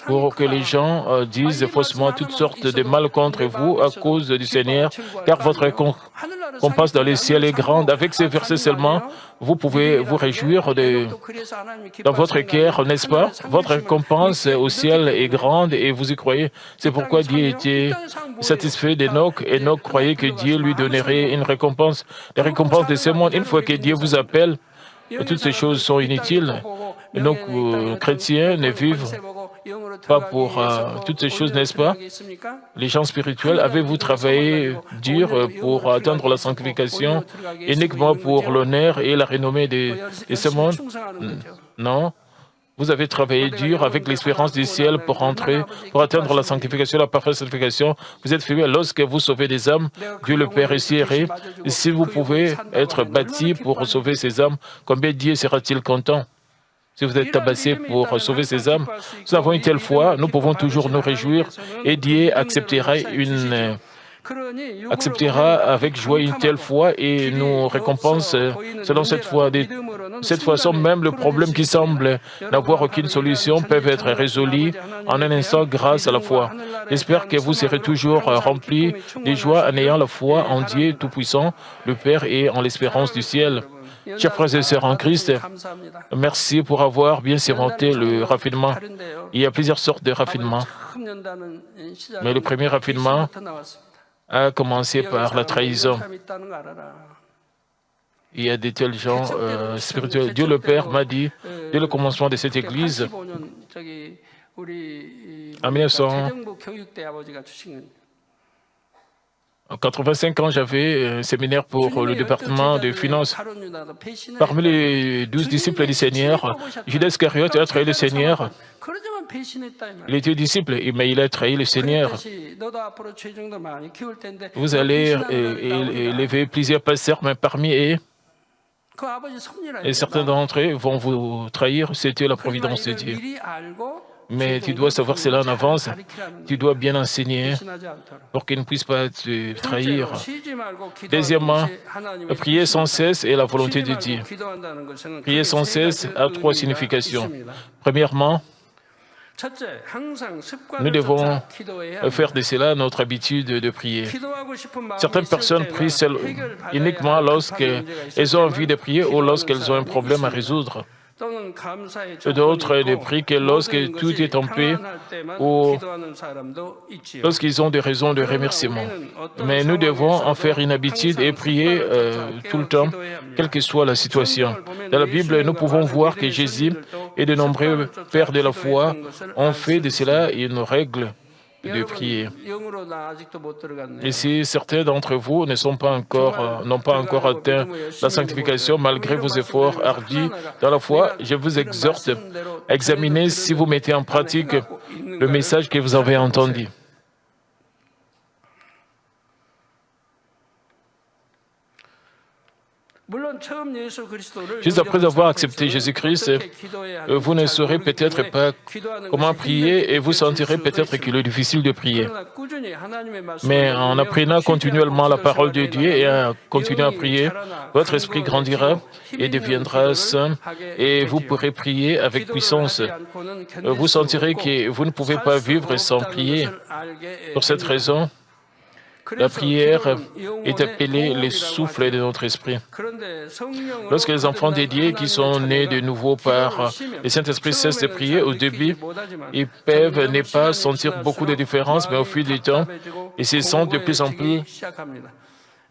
pour que les gens disent faussement toutes sortes de mal contre vous à cause du Seigneur, car votre récompense dans les ciels est grande. Avec ces versets seulement, vous pouvez vous réjouir dans votre cœur, n'est-ce pas? Votre récompense au ciel est grande et vous y croyez. C'est pourquoi Dieu était satisfait d'Enoch. Enoch croyait que Dieu lui donnerait une récompense. La récompense de ce monde, une fois que Dieu vous appelle, toutes ces choses sont inutiles. Donc, chrétiens ne vivent pas pour toutes ces choses, n'est-ce pas? Les gens spirituels, avez-vous travaillé dur pour atteindre la sanctification uniquement pour l'honneur et la renommée de ce monde? Non. Vous avez travaillé dur avec l'espérance du ciel pour atteindre la sanctification, la parfaite sanctification. Vous êtes fidèles lorsque vous sauvez des âmes. Dieu le Père est si erré. Si vous pouvez être bâti pour sauver ces âmes, combien Dieu sera-t-il content? Si vous êtes tabassé pour sauver ces âmes, nous avons une telle foi, nous pouvons toujours nous réjouir et Dieu acceptera avec joie une telle foi et nous récompense selon cette foi. De cette façon, même le problème qui semble n'avoir aucune solution peut être résolu en un instant grâce à la foi. J'espère que vous serez toujours remplis de joie en ayant la foi en Dieu Tout-Puissant, le Père et en l'espérance du ciel. Chers frères et sœurs en Christ, merci pour avoir bien surmonté le raffinement. Il y a plusieurs sortes de raffinement. Mais le premier raffinement a commencé par la trahison. Il y a des tels gens spirituels. Dieu le Père m'a dit, dès le commencement de cette Église, en 1900, En 85 ans, j'avais un séminaire pour le département des finances. Parmi les 12 disciples du Seigneur, Judas Iscariote a trahi le Seigneur. Il était disciple, mais il a trahi le Seigneur. Vous allez élever plusieurs pasteurs, mais parmi eux, et certains d'entre eux vont vous trahir. C'était la providence de Dieu. Mais tu dois savoir cela en avance. Tu dois bien enseigner pour qu'ils ne puissent pas te trahir. Deuxièmement, prier sans cesse est la volonté de Dieu. Prier sans cesse a 3 significations. Premièrement, nous devons faire de cela notre habitude de prier. Certaines personnes prient uniquement lorsqu'elles ont envie de prier ou lorsqu'elles ont un problème à résoudre. D'autres ne prient que lorsque tout est en paix ou lorsqu'ils ont des raisons de remerciement. Mais nous devons en faire une habitude et prier tout le temps, quelle que soit la situation. Dans la Bible, nous pouvons voir que Jésus et de nombreux pères de la foi ont fait de cela une règle de prier. Et si certains d'entre vous n'ont pas encore atteint la sanctification malgré vos efforts hardis dans la foi, je vous exhorte à examiner si vous mettez en pratique le message que vous avez entendu. Juste après avoir accepté Jésus-Christ, vous ne saurez peut-être pas comment prier et vous sentirez peut-être qu'il est difficile de prier. Mais en apprenant continuellement la parole de Dieu et en continuant à prier, votre esprit grandira et deviendra saint et vous pourrez prier avec puissance. Vous sentirez que vous ne pouvez pas vivre sans prier. Pour cette raison, la prière est appelée le souffle de notre esprit. Lorsque les enfants dédiés qui sont nés de nouveau par le Saint-Esprit cessent de prier, au début, ils peuvent ne pas sentir beaucoup de différence, mais au fil du temps, ils se sentent de plus en plus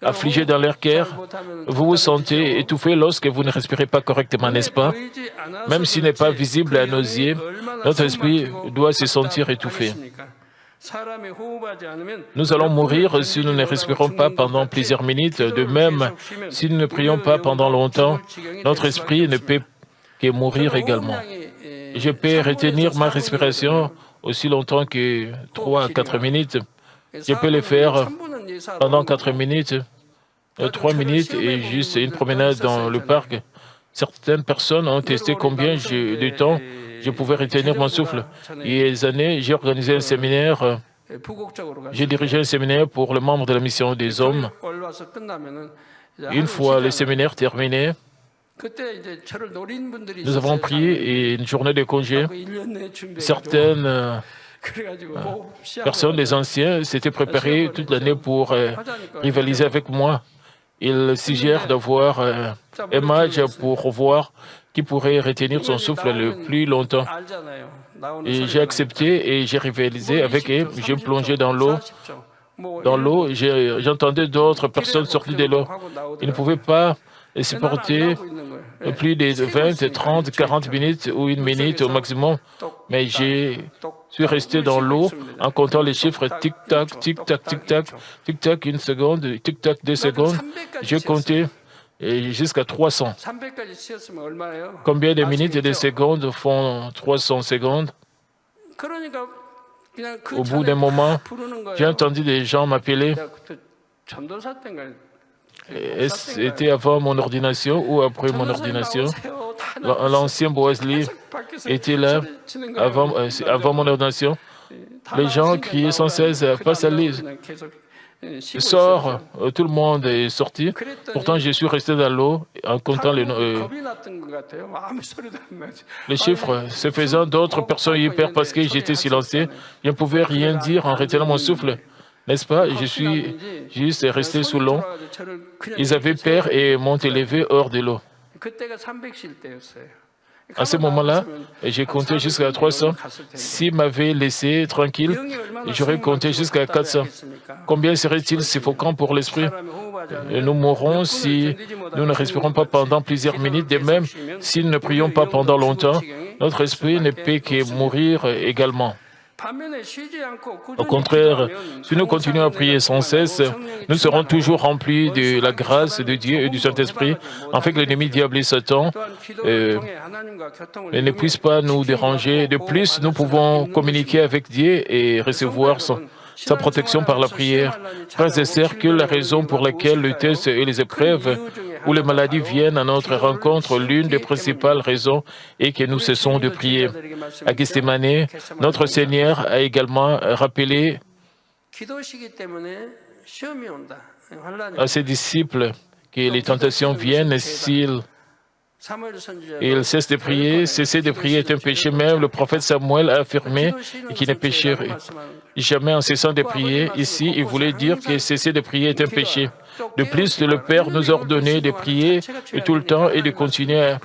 affligés dans leur cœur. Vous vous sentez étouffé lorsque vous ne respirez pas correctement, n'est-ce pas? Même s'il n'est pas visible à nos yeux, notre esprit doit se sentir étouffé. Nous allons mourir si nous ne respirons pas pendant plusieurs minutes. De même, si nous ne prions pas pendant longtemps, notre esprit ne peut que mourir également. Je peux retenir ma respiration aussi longtemps que 3 à 4 minutes. Je peux le faire pendant 4 minutes, 3 minutes et juste une promenade dans le parc. Certaines personnes ont testé combien de temps je pouvais retenir mon souffle. Il y a des années, j'ai organisé un séminaire. J'ai dirigé un séminaire pour les membres de la mission des hommes. Une fois le séminaire terminé, nous avons pris une journée de congé. Certaines personnes, les anciens, s'étaient préparés toute l'année pour rivaliser avec moi. Ils suggèrent d'avoir un match pour voir qui pourrait retenir son souffle le plus longtemps. Et j'ai accepté et j'ai rivalisé avec eux. J'ai plongé dans l'eau. Dans l'eau, j'entendais d'autres personnes sortir de l'eau. Ils ne pouvaient pas supporter plus de 20, 30, 40 minutes ou 1 minute au maximum. Mais je suis resté dans l'eau en comptant les chiffres tic-tac, tic-tac, tic-tac, tic-tac, 1 seconde, tic-tac, 2 secondes. J'ai compté jusqu'à 300. Combien de minutes et de secondes font 300 secondes? Au bout d'un moment, j'ai entendu des gens m'appeler. C'était avant mon ordination ou après mon ordination. L'ancien Boasley était là avant mon ordination. Les gens criaient sans cesse, passe à l'île. Sors, tout le monde est sorti. Pourtant, je suis resté dans l'eau en comptant les chiffres. Ce faisant, d'autres personnes y perdent parce que j'étais silencieux. Je ne pouvais rien dire en retenant mon souffle. N'est-ce pas? Je suis juste resté sous l'eau. Ils avaient peur et m'ont élevé hors de l'eau. À ce moment-là, j'ai compté jusqu'à 300. S'ils m'avaient laissé tranquille, j'aurais compté jusqu'à 400. Combien serait-il suffocant pour l'esprit? Nous mourrons si nous ne respirons pas pendant plusieurs minutes. De même, si nous ne prions pas pendant longtemps, notre esprit ne peut que mourir également. Au contraire, si nous continuons à prier sans cesse, nous serons toujours remplis de la grâce de Dieu et du Saint-Esprit, afin que l'ennemi diable et Satan ne puissent pas nous déranger. De plus, nous pouvons communiquer avec Dieu et recevoir sa protection par la prière. Frères et sœurs, que la raison pour laquelle le test et les épreuves ou les maladies viennent à notre rencontre, l'une des principales raisons est que nous cessons de prier. À Gethsémane, notre Seigneur a également rappelé à ses disciples que les tentations viennent s'ils cessent de prier. Cesser de prier est un péché. Même le prophète Samuel a affirmé qu'il ne pécherait jamais en cessant de prier. Ici, il voulait dire que cesser de prier est un péché. De plus, le Père nous a ordonné de prier tout le temps et de continuer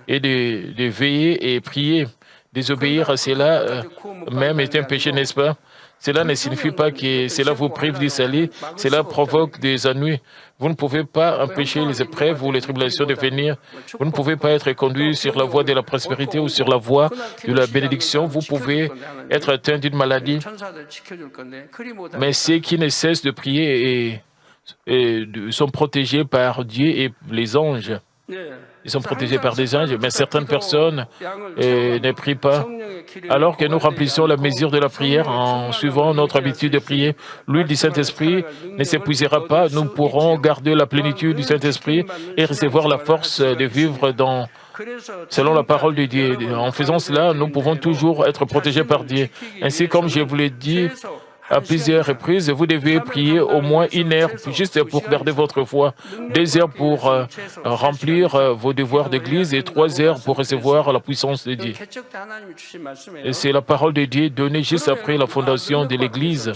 et de veiller et prier. Désobéir à cela même est un péché, n'est-ce pas? Cela ne signifie pas que cela vous prive du salut, cela provoque des ennuis. Vous ne pouvez pas empêcher les épreuves ou les tribulations de venir. Vous ne pouvez pas être conduit sur la voie de la prospérité ou sur la voie de la bénédiction. Vous pouvez être atteint d'une maladie. Mais ceux qui ne cessent de prier sont protégés par Dieu et les anges. Ils sont protégés par des anges, mais certaines personnes ne prient pas. Alors que nous remplissons la mesure de la prière en suivant notre habitude de prier, l'huile du Saint-Esprit ne s'épuisera pas. Nous pourrons garder la plénitude du Saint-Esprit et recevoir la force de vivre selon la parole de Dieu. En faisant cela, nous pouvons toujours être protégés par Dieu. Ainsi, comme je vous l'ai dit à plusieurs reprises, vous devez prier au moins 1 heure juste pour garder votre foi, 2 heures pour remplir vos devoirs d'église et 3 heures pour recevoir la puissance de Dieu. Et c'est la parole de Dieu donnée juste après la fondation de l'église.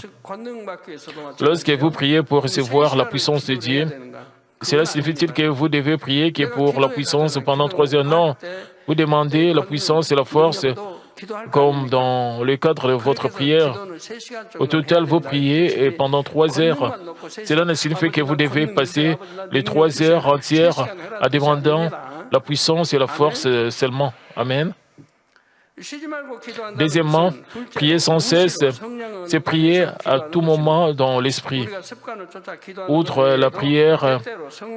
Lorsque vous priez pour recevoir la puissance de Dieu, cela signifie-t-il que vous devez prier que pour la puissance pendant 3 heures? Non. Vous demandez la puissance et la force comme dans le cadre de votre prière. Au total, vous priez pendant 3 heures. Cela ne signifie que vous devez passer les 3 heures entières en demandant la puissance et la force seulement. Amen. Deuxièmement, prier sans cesse, c'est prier à tout moment dans l'esprit. Outre la prière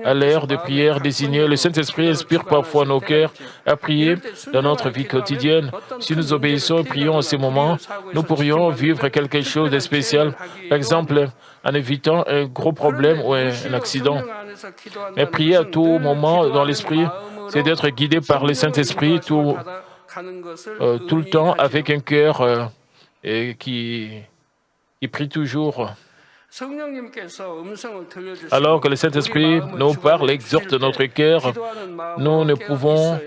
à l'heure de prière désignée, le Saint-Esprit inspire parfois nos cœurs à prier dans notre vie quotidienne. Si nous obéissons et prions à ces moments, nous pourrions vivre quelque chose de spécial. Par exemple, en évitant un gros problème ou un accident. Mais prier à tout moment dans l'esprit, c'est d'être guidé par le Saint-Esprit tout le temps avec un cœur qui prie toujours. Alors que le Saint-Esprit nous parle, exhorte notre cœur, nous ne pouvons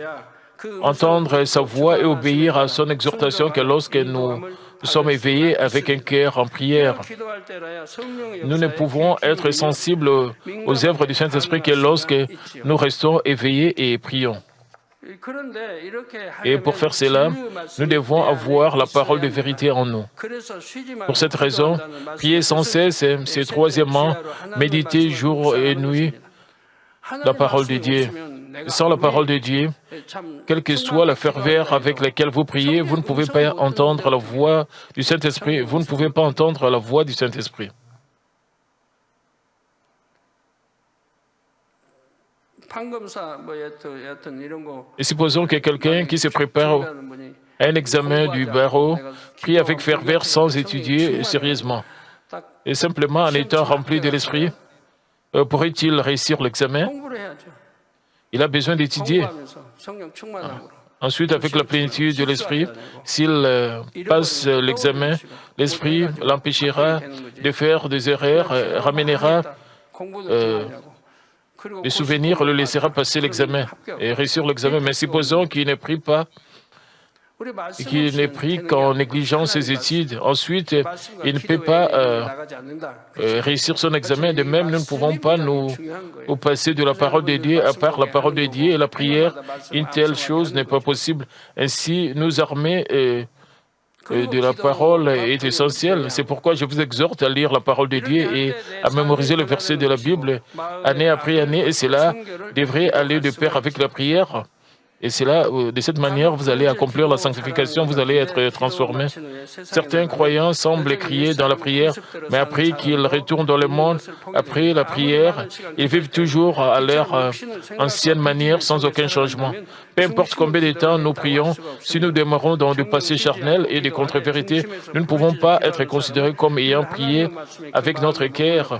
entendre sa voix et obéir à son exhortation que lorsque nous sommes éveillés avec un cœur en prière. Nous ne pouvons être sensibles aux œuvres du Saint-Esprit que lorsque nous restons éveillés et prions. Et pour faire cela, nous devons avoir la parole de vérité en nous. Pour cette raison, prier sans cesse, c'est troisièmement, méditer jour et nuit la parole de Dieu. Sans la parole de Dieu, quelle que soit la ferveur avec laquelle vous priez, vous ne pouvez pas entendre la voix du Saint-Esprit. Vous ne pouvez pas entendre la voix du Saint-Esprit. Et supposons que quelqu'un qui se prépare à un examen du barreau prie avec ferveur sans étudier sérieusement. Et simplement en étant rempli de l'esprit, pourrait-il réussir l'examen? Il a besoin d'étudier. Ensuite, avec la plénitude de l'esprit, s'il passe l'examen, l'esprit l'empêchera de faire des erreurs, ramènera les souvenirs, le laissera passer l'examen et réussir l'examen. Mais supposons qu'il ne prie pas, qu'il ne prie qu'en négligeant ses études. Ensuite, il ne peut pas réussir son examen. De même, nous ne pouvons pas nous passer de la parole de Dieu. À part la parole de Dieu et la prière, une telle chose n'est pas possible. Ainsi, nous armer de la parole est essentiel. C'est pourquoi je vous exhorte à lire la parole de Dieu et à mémoriser le verset de la Bible année après année. Et cela devrait aller de pair avec la prière Et c'est là, de cette manière, vous allez accomplir la sanctification, vous allez être transformé. Certains croyants semblent crier dans la prière, mais après qu'ils retournent dans le monde, après la prière, ils vivent toujours à leur ancienne manière, sans aucun changement. Peu importe combien de temps nous prions, si nous demeurons dans du passé charnel et des contre-vérités, nous ne pouvons pas être considérés comme ayant prié avec notre cœur.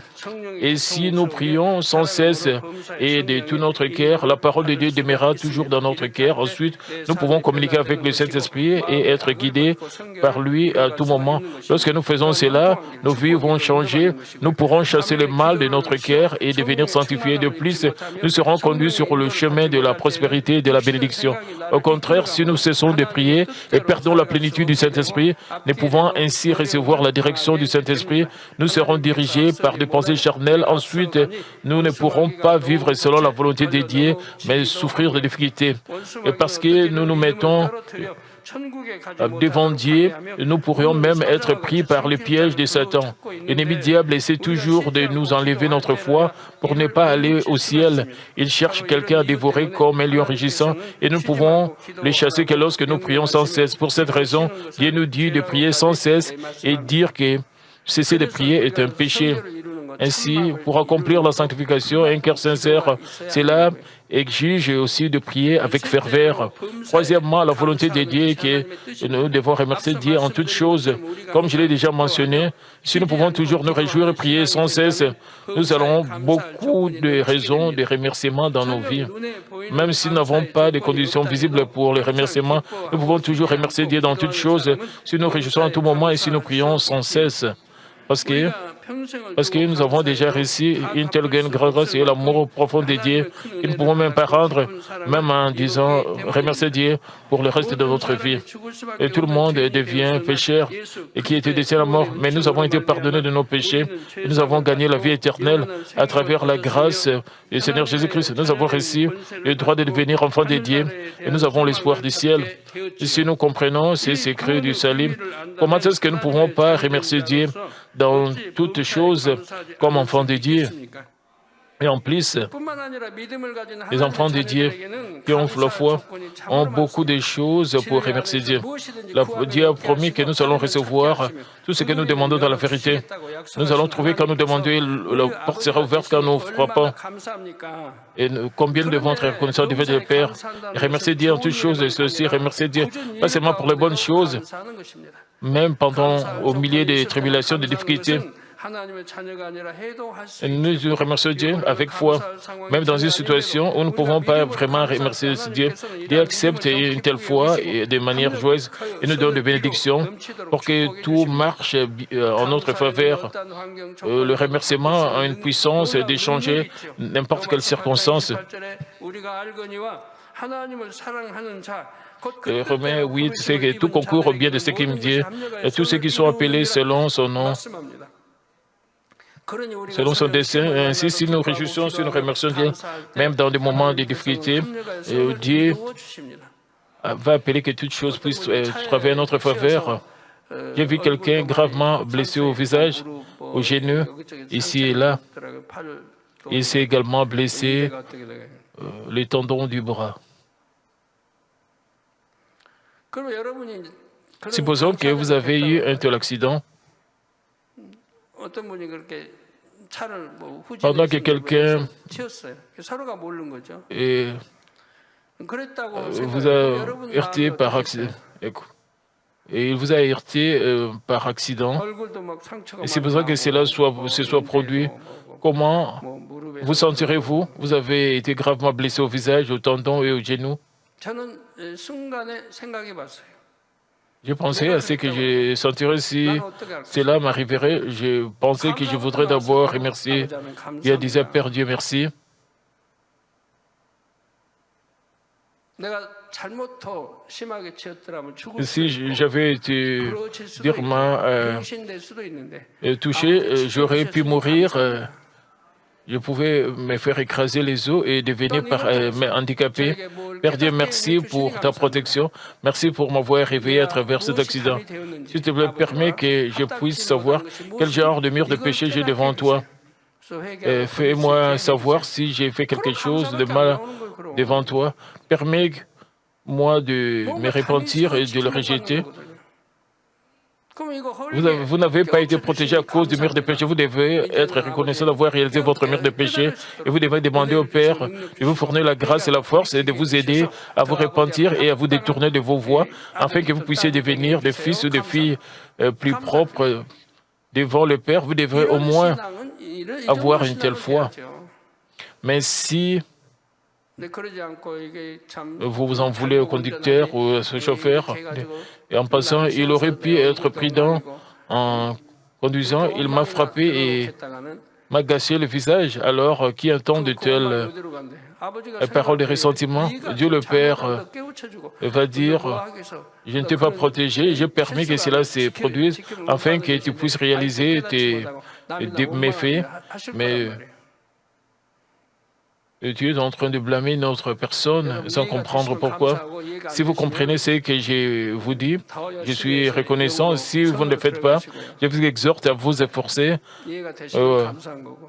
Et si nous prions sans cesse et de tout notre cœur, la parole de Dieu demeurera toujours dans notre cœur. Ensuite, nous pouvons communiquer avec le Saint-Esprit et être guidés par lui à tout moment. Lorsque nous faisons cela, nos vies vont changer. Nous pourrons chasser le mal de notre cœur et devenir sanctifiés. De plus, nous serons conduits sur le chemin de la prospérité et de la bénédiction. Au contraire, si nous cessons de prier et perdons la plénitude du Saint-Esprit, ne pouvant ainsi recevoir la direction du Saint-Esprit, nous serons dirigés par des pensées charnelles. Ensuite, nous ne pourrons pas vivre selon la volonté de Dieu, mais souffrir de difficultés. Et parce que nous nous mettons devant Dieu, nous pourrions même être pris par le piège de Satan. L'ennemi diable essaie toujours de nous enlever notre foi pour ne pas aller au ciel. Il cherche quelqu'un à dévorer comme un lion rugissant et nous pouvons les chasser que lorsque nous prions sans cesse. Pour cette raison, Dieu nous dit de prier sans cesse et dire que cesser de prier est un péché. Ainsi, pour accomplir la sanctification, un cœur sincère, cela exige aussi de prier avec ferveur. Troisièmement, la volonté de Dieu est que nous devons remercier Dieu en toutes choses. Comme je l'ai déjà mentionné, si nous pouvons toujours nous réjouir et prier sans cesse, nous aurons beaucoup de raisons de remerciement dans nos vies. Même si nous n'avons pas de conditions visibles pour les remerciements, nous pouvons toujours remercier Dieu dans toutes choses, si nous réjouissons à tout moment et si nous prions sans cesse. Parce que nous avons déjà reçu une telle grâce et l'amour profond de Dieu que nous ne pouvons même pas rendre, même en disant remercier Dieu pour le reste de notre vie. Et tout le monde devient pécheur et qui était décédé à la mort, mais nous avons été pardonnés de nos péchés et nous avons gagné la vie éternelle à travers la grâce du Seigneur Jésus-Christ. Nous avons reçu le droit de devenir enfants de Dieu et nous avons l'espoir du ciel. Et si nous comprenons ces secrets du salut, comment est-ce que nous ne pouvons pas remercier Dieu dans toutes choses comme enfants de Dieu? Et en plus, les enfants de Dieu qui ont la foi ont beaucoup de choses pour remercier Dieu. Dieu a promis que nous allons recevoir tout ce que nous demandons dans la vérité. Nous allons trouver quand nous demandons, la porte sera ouverte quand nous frappons. Et combien devons être reconnaissants du fait de Père? Et remercier Dieu en toutes choses, et ceci, remercier Dieu, pas seulement pour les bonnes choses, même au milieu des tribulations, des difficultés. Nous remercions Dieu avec foi, même dans une situation où nous ne pouvons pas vraiment remercier Dieu. Dieu accepte une telle foi de manière joyeuse et nous donne des bénédictions pour que tout marche en notre faveur. Le remerciement a une puissance d'échanger n'importe quelle circonstance. Romains 8, c'est que tout concourt au bien de ce qu'il me dit, et tous ceux qui sont appelés selon son nom, selon son dessein. Ainsi, si nous réjouissons, si nous remercions Dieu, même dans des moments de difficulté, Dieu va appeler que toutes choses puissent travailler en notre faveur. J'ai vu quelqu'un gravement blessé au visage, au genou, ici et là. Il s'est également blessé les tendons du bras. Supposons que vous avez eu un tel accident. Pendant que quelqu'un vous a heurté par accident, et il vous a heurté par accident, et c'est besoin que cela se soit produit, comment vous sentirez-vous? Vous avez été gravement blessé au visage, au tendon et au genou. Je pensais à ce que je sentirais si cela m'arriverait. Je pensais que je voudrais d'abord remercier. Dieu disait, Père Dieu, merci. Si j'avais été durement touché, j'aurais pu mourir. Je pouvais me faire écraser les os et devenir handicapé. Père Dieu, merci pour ta protection. Merci pour m'avoir réveillé à travers cet accident. S'il te plaît, permets que je puisse savoir quel genre de mur de péché j'ai devant toi. Fais-moi savoir si j'ai fait quelque chose de mal devant toi. Permets moi de me repentir et de le rejeter. Vous n'avez pas été protégé à cause du mur de péché. Vous devez être reconnaissant d'avoir réalisé votre mur de péché et vous devez demander au Père de vous fournir la grâce et la force et de vous aider à vous repentir et à vous détourner de vos voies afin que vous puissiez devenir des fils ou des filles plus propres devant le Père. Vous devrez au moins avoir une telle foi. Mais si vous vous en voulez au conducteur ou au chauffeur, et en passant, il aurait pu être prudent en conduisant, il m'a frappé et m'a gâché le visage. Alors, qui entend de telles paroles de ressentiment? Dieu le Père va dire, je ne t'ai pas protégé, j'ai permis que cela se produise afin que tu puisses réaliser tes méfaits, mais tu es en train de blâmer une autre personne sans comprendre pourquoi. Si vous comprenez ce que je vous dis, je suis reconnaissant. Si vous ne le faites pas, je vous exhorte à vous efforcer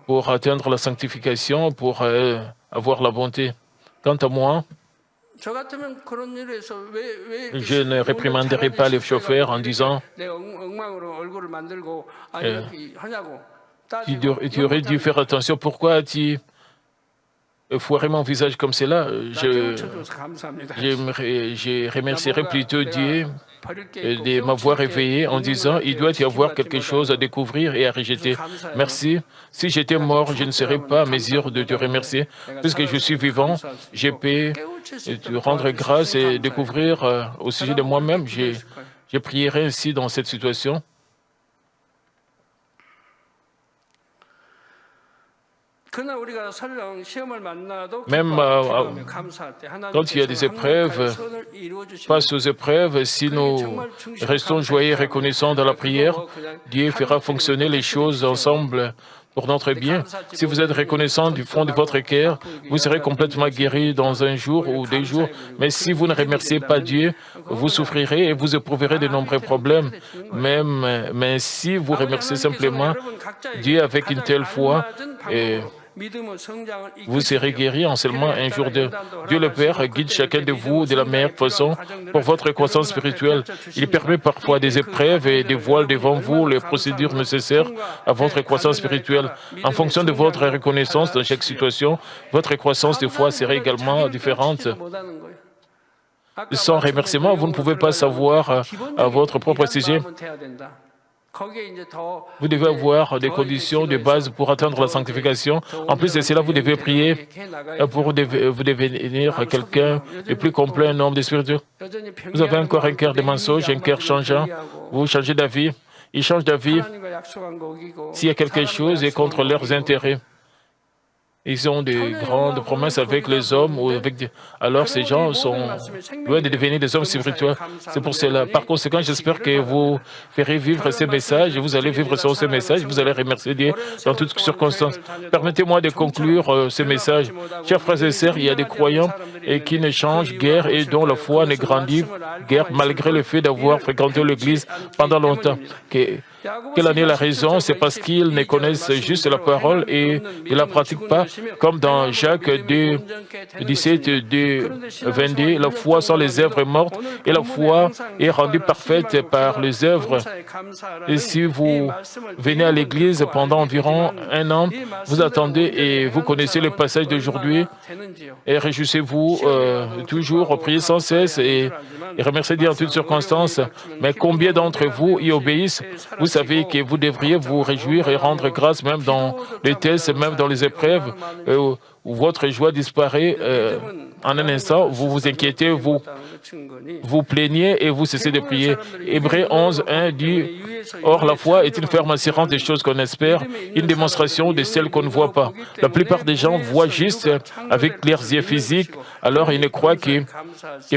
pour atteindre la sanctification, pour avoir la bonté. Quant à moi, je ne réprimanderai pas les chauffeurs en disant tu aurais dû faire attention. Pourquoi as-tu foirer mon visage comme cela? Je remercierai plutôt Dieu de m'avoir réveillé en disant il doit y avoir quelque chose à découvrir et à rejeter. Merci. Si j'étais mort, je ne serais pas à mesure de te remercier. Puisque je suis vivant, je peux te rendre grâce et découvrir au sujet de moi-même. Je prierai ainsi dans cette situation. Même quand il y a des épreuves, face aux épreuves, si nous restons joyeux et reconnaissants dans la prière, Dieu fera fonctionner les choses ensemble pour notre bien. Si vous êtes reconnaissant du fond de votre cœur, vous serez complètement guéri dans un jour ou 2 jours. Mais si vous ne remerciez pas Dieu, vous souffrirez et vous éprouverez de nombreux problèmes. Mais si vous remerciez simplement Dieu avec une telle foi, vous serez guéri en seulement un jour de. Dieu le Père guide chacun de vous de la meilleure façon pour votre croissance spirituelle. Il permet parfois des épreuves et dévoile devant vous les procédures nécessaires à votre croissance spirituelle. En fonction de votre reconnaissance dans chaque situation, votre croissance de foi sera également différente. Sans remerciement, vous ne pouvez pas savoir à votre propre sujet. Vous devez avoir des conditions de base pour atteindre la sanctification. En plus de cela, vous devez prier pour vous devenir quelqu'un de plus complet, un homme de spirituel. Vous avez encore un cœur de mensonge, un cœur changeant. Vous changez d'avis. Ils changent d'avis s'il y a quelque chose et contre leurs intérêts. Ils ont des grandes promesses avec les hommes ou avec des... Alors ces gens sont loin de devenir des hommes spirituels. C'est pour cela. Par conséquent, j'espère que vous ferez vivre ces messages et vous allez vivre sur ces messages. Vous allez remercier Dieu dans toutes circonstances. Permettez-moi de conclure ce message. Chers frères et sœurs, il y a des croyants qui ne changent guère et dont la foi ne grandit guère malgré le fait d'avoir fréquenté l'Église pendant longtemps. Quelle en est la raison? C'est parce qu'ils ne connaissent juste la parole et ne la pratiquent pas. Comme dans Jacques 2, 17, 2, 22, la foi sans les œuvres est morte et la foi est rendue parfaite par les œuvres. Et si vous venez à l'église pendant environ 1 an, vous attendez et vous connaissez le passage d'aujourd'hui et réjouissez-vous toujours, priez sans cesse et remerciez Dieu en toutes circonstances. Mais combien d'entre vous y obéissent? Vous savez que vous devriez vous réjouir et rendre grâce même dans les tests, même dans les épreuves, où votre joie disparaît en un instant, vous vous inquiétez, vous plaignez et vous cessez de prier. Hébreux 11, 1 dit « Or, la foi est une ferme assurance des choses qu'on espère, une démonstration de celles qu'on ne voit pas. » La plupart des gens voient juste avec leurs yeux physiques, alors ils ne croient que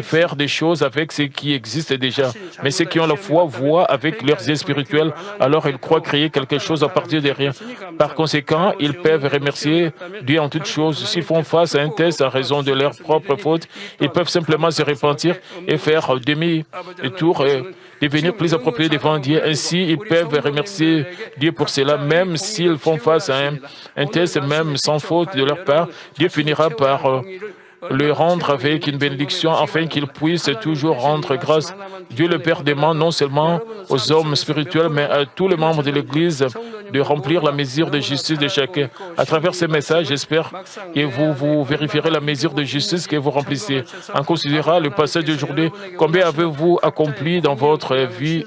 faire des choses avec ce qui existe déjà. Mais ceux qui ont la foi voient avec leurs yeux spirituels, alors ils croient créer quelque chose à partir de rien. Par conséquent, ils peuvent remercier Dieu en toutes choses. S'ils font face à un test en raison de leur propre faute, ils peuvent simplement se repentir et faire demi-tour et devenir plus appropriés devant Dieu. Ainsi, ils peuvent remercier Dieu pour cela, même s'ils font face à un test, même sans faute de leur part. Dieu finira par le rendre avec une bénédiction afin qu'il puisse toujours rendre grâce. Dieu le Père demande non seulement aux hommes spirituels, mais à tous les membres de l'Église de remplir la mesure de justice de chacun. À travers ces messages, j'espère que vous vérifierez la mesure de justice que vous remplissez. En considérant le passage d'aujourd'hui, combien avez-vous accompli dans votre vie,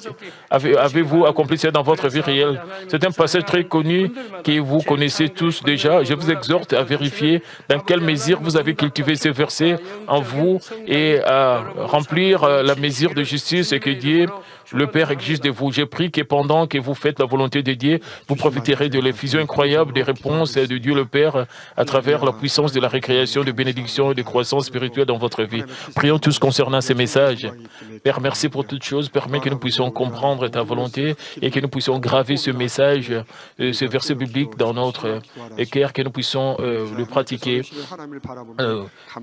avez-vous accompli ça dans votre vie réelle? C'est un passage très connu que vous connaissez tous déjà. Je vous exhorte à vérifier dans quelle mesure vous avez cultivé ces versets en vous et à remplir la mesure de justice que Dieu, le Père, exige de vous. J'ai pris que pendant que vous faites la volonté de Dieu, vous profiterez de l'effusion incroyable des réponses de Dieu le Père à travers la puissance de la récréation, de bénédiction et de croissance spirituelle dans votre vie. Prions tous concernant ces messages. Père, merci pour toutes choses. Permets que nous puissions comprendre ta volonté et que nous puissions graver ce message, ce verset biblique dans notre cœur, que nous puissions le pratiquer,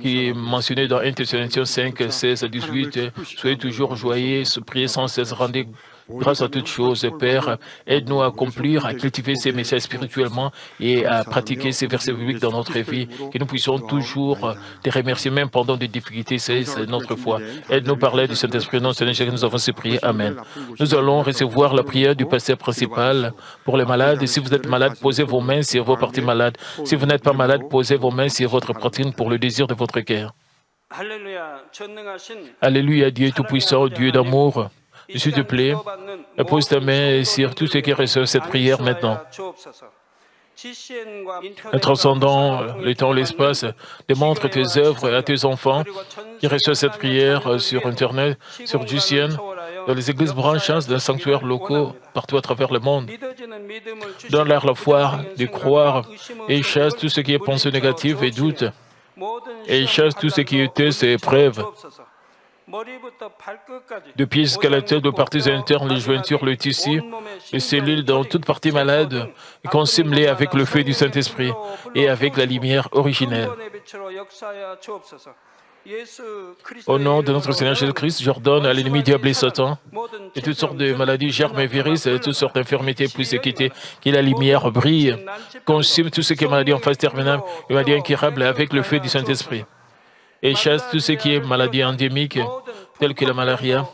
qui est mentionné dans 1 Thessaloniciens 5, 16 à 18. Soyez toujours joyeux, priez sans cesse, rendez grâce à toutes choses. Père, aide-nous à accomplir, à cultiver ces messages spirituellement et à pratiquer ces versets bibliques dans notre vie, que nous puissions toujours te remercier même pendant des difficultés, c'est notre foi. Aide-nous par l'aide du Saint-Esprit, non, Seigneur, que nous avons ces prières. Amen. Nous allons recevoir la prière du pasteur principal pour les malades. Et si vous êtes malade, posez vos mains sur vos parties malades. Si vous n'êtes pas malade, posez vos mains sur votre poitrine pour le désir de votre cœur. Alléluia, Dieu Tout-Puissant, Dieu d'amour. S'il te plaît, pose ta main sur tout ce qui reçoit cette prière maintenant. Transcendant le temps et l'espace, démontre tes œuvres à tes enfants qui reçoivent cette prière sur Internet, sur GCN, dans les églises branchantes, dans les sanctuaires locaux, partout à travers le monde. Donne-leur la foi de croire et chasse tout ce qui est pensée négative et doute. Et chasse tout ce qui était ces épreuves. De pieds jusqu'à la tête, de parties internes, les jointures, le tissu, les cellules dans toute partie malade, consume-les avec le feu du Saint-Esprit et avec la lumière originelle. Au nom de notre Seigneur Jésus-Christ, j'ordonne à l'ennemi diable et Satan, et toutes sortes de maladies, germes et virus, et toutes sortes d'infirmités puissent quitter, que la lumière brille, consume tout ce qui est maladie en phase terminale, et maladie incurable avec le feu du Saint-Esprit. Et chasse tout ce qui est maladie endémique, telle que la malaria,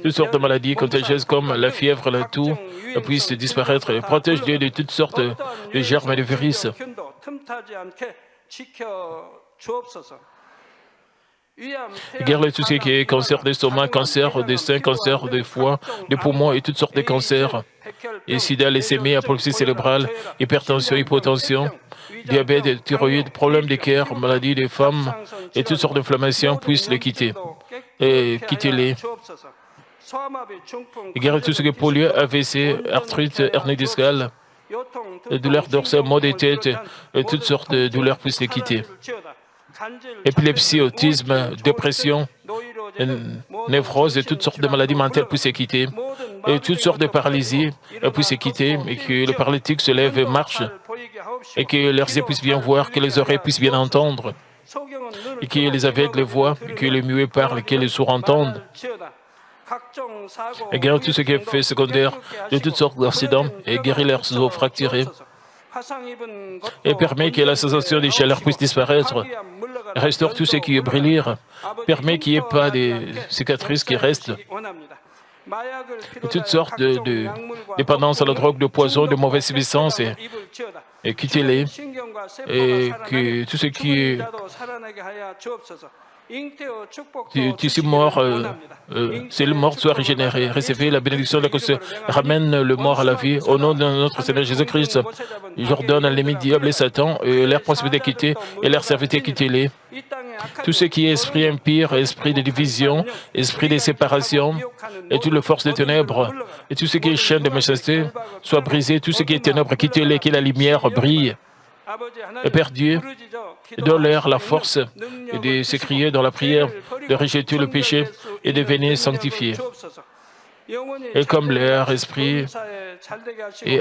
toutes sortes de maladies contagieuses comme la fièvre, la toux, puissent disparaître. Protège-les de toutes sortes de germes et de virus. Guéris tout ce qui est cancer d'estomac, cancer des seins, cancer des foies, des poumons et toutes sortes de cancers. Et sida, leucémie, apoplexie cérébrale, hypertension, hypotension, diabète, thyroïde, problèmes des cœurs, maladies des femmes et toutes sortes d'inflammations puissent les quitter. Et quittez-les. Guéris tout ce qui est polio, AVC, arthrite, hernie discale, douleurs dorsales, maux de tête, et toutes sortes de douleurs puissent les quitter. Épilepsie, autisme, dépression, névrose et toutes sortes de maladies mentales puissent les quitter. Et toutes sortes de paralysies puissent les quitter, et que le paralytique se lève et marche, et que leurs yeux puissent bien voir, que les oreilles puissent bien entendre, et que les aveugles voient, et que les muets parlent, et que les sourds entendent. Et guéris tout ce qui est fait secondaire de toutes sortes d'accidents, et guéris leurs os fracturés. Et permet que la sensation des chaleurs puisse disparaître. Restaure tout ce qui est brûlure. Permet qu'il n'y ait pas de cicatrices qui restent. Et toutes sortes de dépendances à la drogue, de poison, de mauvaise substance, et quittez-les. Et que tout ce qui est tissu mort, c'est le mort soit régénéré. Recevez la bénédiction de la conscience. Ramène le mort à la vie. Au nom de notre Seigneur Jésus-Christ, j'ordonne à l'ennemi diable et Satan, leur possibilité de quitter et leur serviteur quitter-les. Tout ce qui est esprit impur, esprit de division, esprit de séparation, et toutes les forces des ténèbres, et tout ce qui est chaîne de méchanceté, soit brisé. Tout ce qui est ténèbres, quittez-les, que la lumière brille. Et Père Dieu, donne-leur la force de s'écrier dans la prière, de rejeter le péché et de venir sanctifier. et comme leur esprit et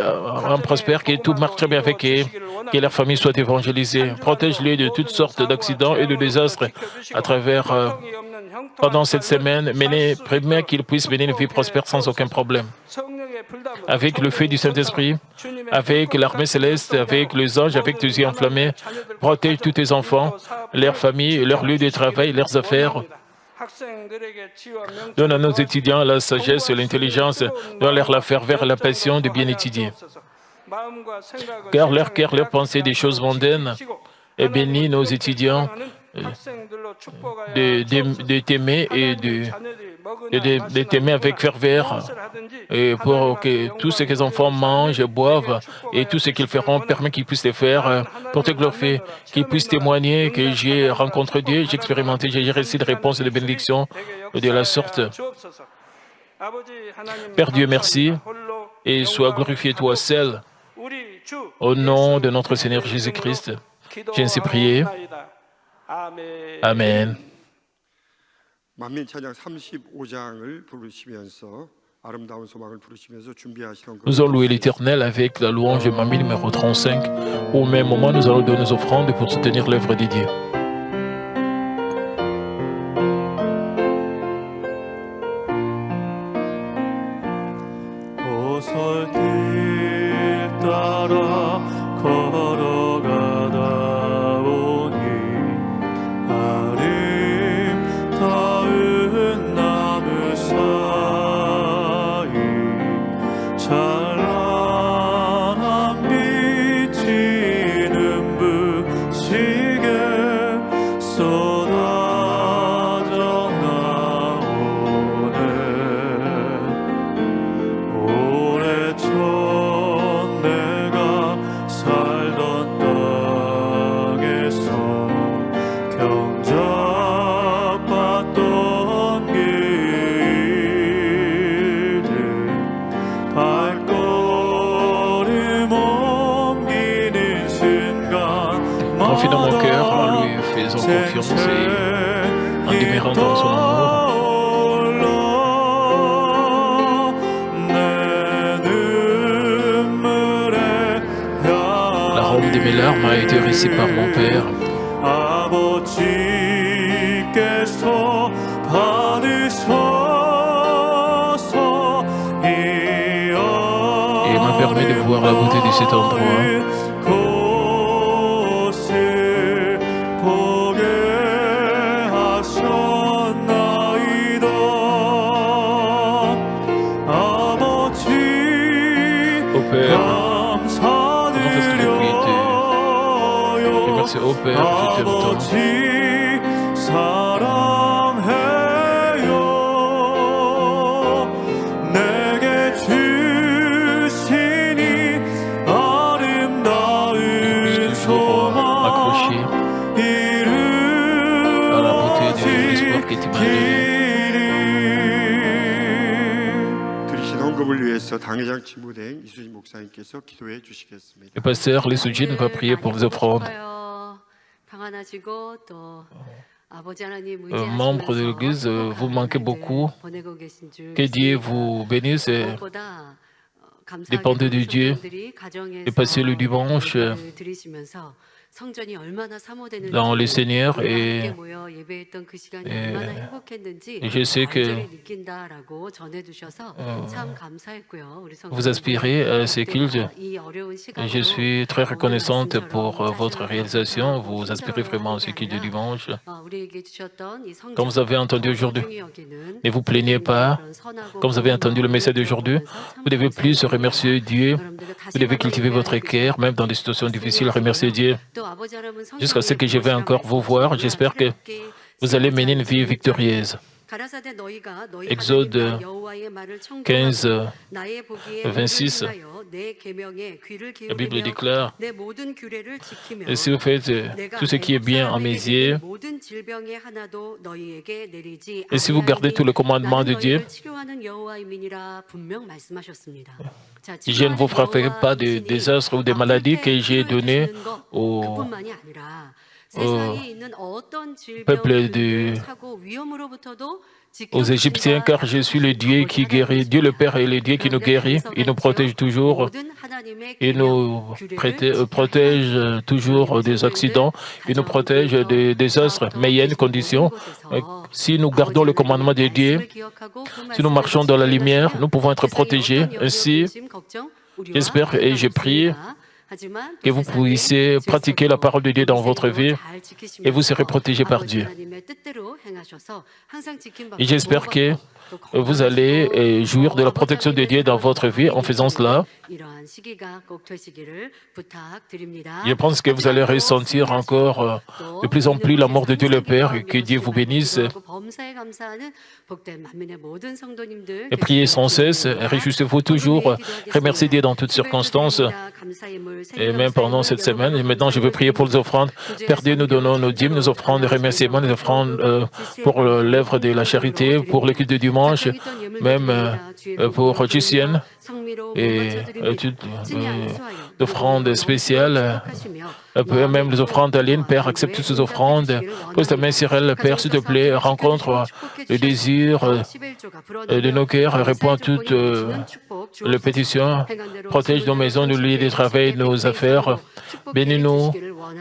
prospère, que tout marche très bien avec eux, que leur famille soit évangélisée. Protège-les de toutes sortes d'accidents et de désastres à travers pendant cette semaine, permets qu'ils puissent mener une vie prospère sans aucun problème. Avec le feu du Saint-Esprit, avec l'armée céleste, avec les anges, avec tes yeux enflammés, protège tous tes enfants, leurs familles, leurs lieux de travail, leurs affaires. Donne à nos étudiants la sagesse et l'intelligence, donne-leur la ferveur et la passion de bien étudier. Car leur cœur, leur pensée des choses mondaines, et bénis nos étudiants de t'aimer et de t'aimer avec ferveur, et pour que tout ce que les enfants mangent, boivent, et tout ce qu'ils feront, permet qu'ils puissent le faire pour te glorifier, qu'ils puissent témoigner que j'ai rencontré Dieu, j'ai expérimenté, j'ai reçu des réponses et des bénédictions de la sorte. Père Dieu, merci, et sois glorifié toi seul, au nom de notre Seigneur Jésus-Christ. J'ai ainsi prié. Amen. Nous allons louer l'Éternel avec la louange de Mamie numéro 35. Au même moment, nous allons donner nos offrandes pour soutenir l'œuvre de Dieu. Confie dans mon cœur en lui faisant confiance et en demeurant dans son amour. L'arôme de mes larmes a été reçu par mon Père. Et m'a permis de voir la beauté de cet endroit. Ô Père, je t'aime tant. Toujours accroché à la beauté de l'espoir que tu m'as donné. Le pasteur Lee Soo-jin va prier pour les offrandes. Membres de l'Église, vous manquez beaucoup. Que Dieu vous bénisse et dépendez de Dieu et passez le dimanche dans le Seigneur et je sais que vous aspirez à ce culte. Je suis très reconnaissante pour votre réalisation. Vous aspirez vraiment à ce culte du dimanche. Comme vous avez entendu aujourd'hui, ne vous plaignez pas. Comme vous avez entendu le message d'aujourd'hui, vous devez plus remercier Dieu. Vous devez cultiver votre cœur, même dans des situations difficiles, remercier Dieu. Jusqu'à ce que je vais encore vous voir, j'espère que vous allez mener une vie victorieuse. Exode 15, 26, la Bible déclare, et si vous faites tout ce qui est bien à mes yeux, et si vous gardez tous les commandements de Dieu, je ne vous frapperai pas de désastres ou de maladies que j'ai données aux peuple aux Égyptiens, car je suis le Dieu qui guérit. Dieu le Père est le Dieu qui nous guérit. Il nous protège toujours. Il nous protège toujours des accidents. Il nous protège des désastres. Mais il y a une condition. Si nous gardons le commandement de Dieu, si nous marchons dans la lumière, nous pouvons être protégés. Ainsi, j'espère et je prie que vous puissiez pratiquer la parole de Dieu dans votre vie et vous serez protégés par Dieu. Et j'espère que vous allez jouir de la protection de Dieu dans votre vie en faisant cela. Je pense que vous allez ressentir encore de plus en plus l'amour de Dieu le Père et que Dieu vous bénisse. Et priez sans cesse, réjouissez-vous toujours, remerciez Dieu dans toutes circonstances. Et même pendant cette semaine, et maintenant je veux prier pour les offrandes. Père Dieu, nous donnons nos dîmes, nos offrandes, remerciements, les offrandes pour l'œuvre de la charité, pour le culte de dimanche, même pour Lucienne et toutes offrandes spéciales, même les offrandes d'Aline. Père, accepte toutes ces offrandes. Pose ta main sur elles, Père, s'il te plaît, rencontre le désir de nos cœurs, réponds à toutes les pétitions, protège nos maisons, nos lieux de travail, nos affaires, bénis-nous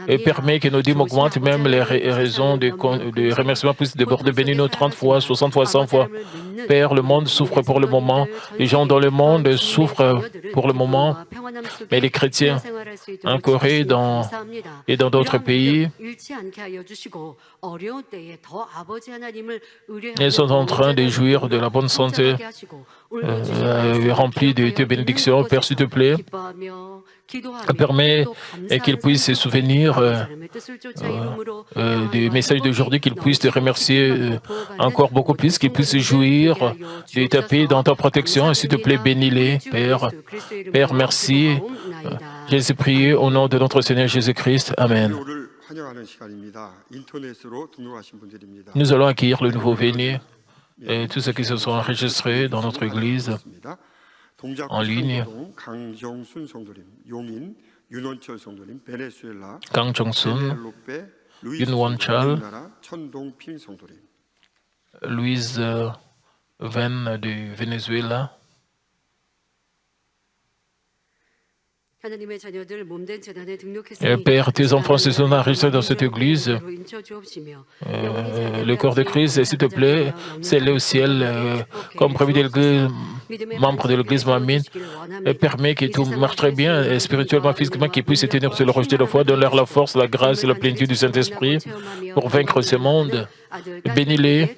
et permets que nos dîmes augmentent, même les raisons de remerciements puissent déborder. Bénis-nous 30 fois, 60 fois, 100 fois. Père, le monde souffre pour le moment. Les gens dans le monde souffrent pour le moment. Mais les chrétiens en Corée et dans d'autres pays, ils sont en train de jouir de la bonne santé, remplis de tes bénédictions. Père, s'il te plaît, permets qu'ils puissent se souvenir des messages d'aujourd'hui, qu'ils puissent te remercier encore beaucoup plus, qu'ils puissent jouir de ta paix dans ta protection. S'il te plaît, bénis-les, Père. Père, merci. J'ai prié au nom de notre Seigneur Jésus-Christ. Amen. Nous allons accueillir le nouveau venu et tous ceux qui se sont enregistrés dans notre Église en ligne. Kang Jong-sun, Yun Won-chal, Louise Ven du Venezuela. Père, tes enfants se sont enregistrés dans cette église. Le corps de Christ, s'il te plaît, scelle-les au ciel comme prévu de l'église, membre de l'église Mamine, et permet que tout marche très bien, spirituellement, physiquement, qu'ils puissent se tenir sur le rocher de la foi, donne-leur la force, la grâce et la plénitude du Saint-Esprit pour vaincre ce monde. Bénis-les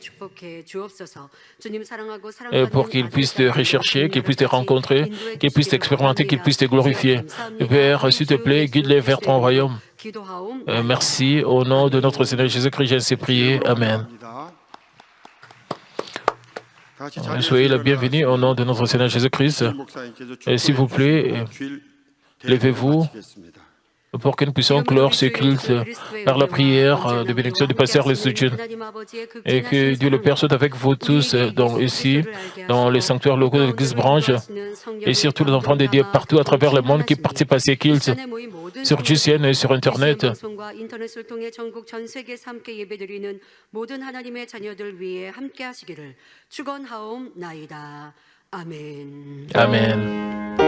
pour qu'ils puissent te rechercher, qu'ils puissent te rencontrer, qu'ils puissent t'expérimenter, qu'ils puissent te glorifier. Père, s'il te plaît, guide-les vers ton royaume. Merci. Au nom de notre Seigneur Jésus-Christ, j'ai ainsi prié. Amen. Soyez la bienvenue au nom de notre Seigneur Jésus-Christ. S'il vous plaît, levez-vous pour que nous puissions clore ce culte par la prière de bénédiction du pasteur Leslie. Et que Dieu le Père soit avec vous tous ici, dans les sanctuaires locaux de l'Église Branche, et surtout les enfants de Dieu partout à travers le monde qui participent à ces cultes, sur GCN et sur Internet. Amen.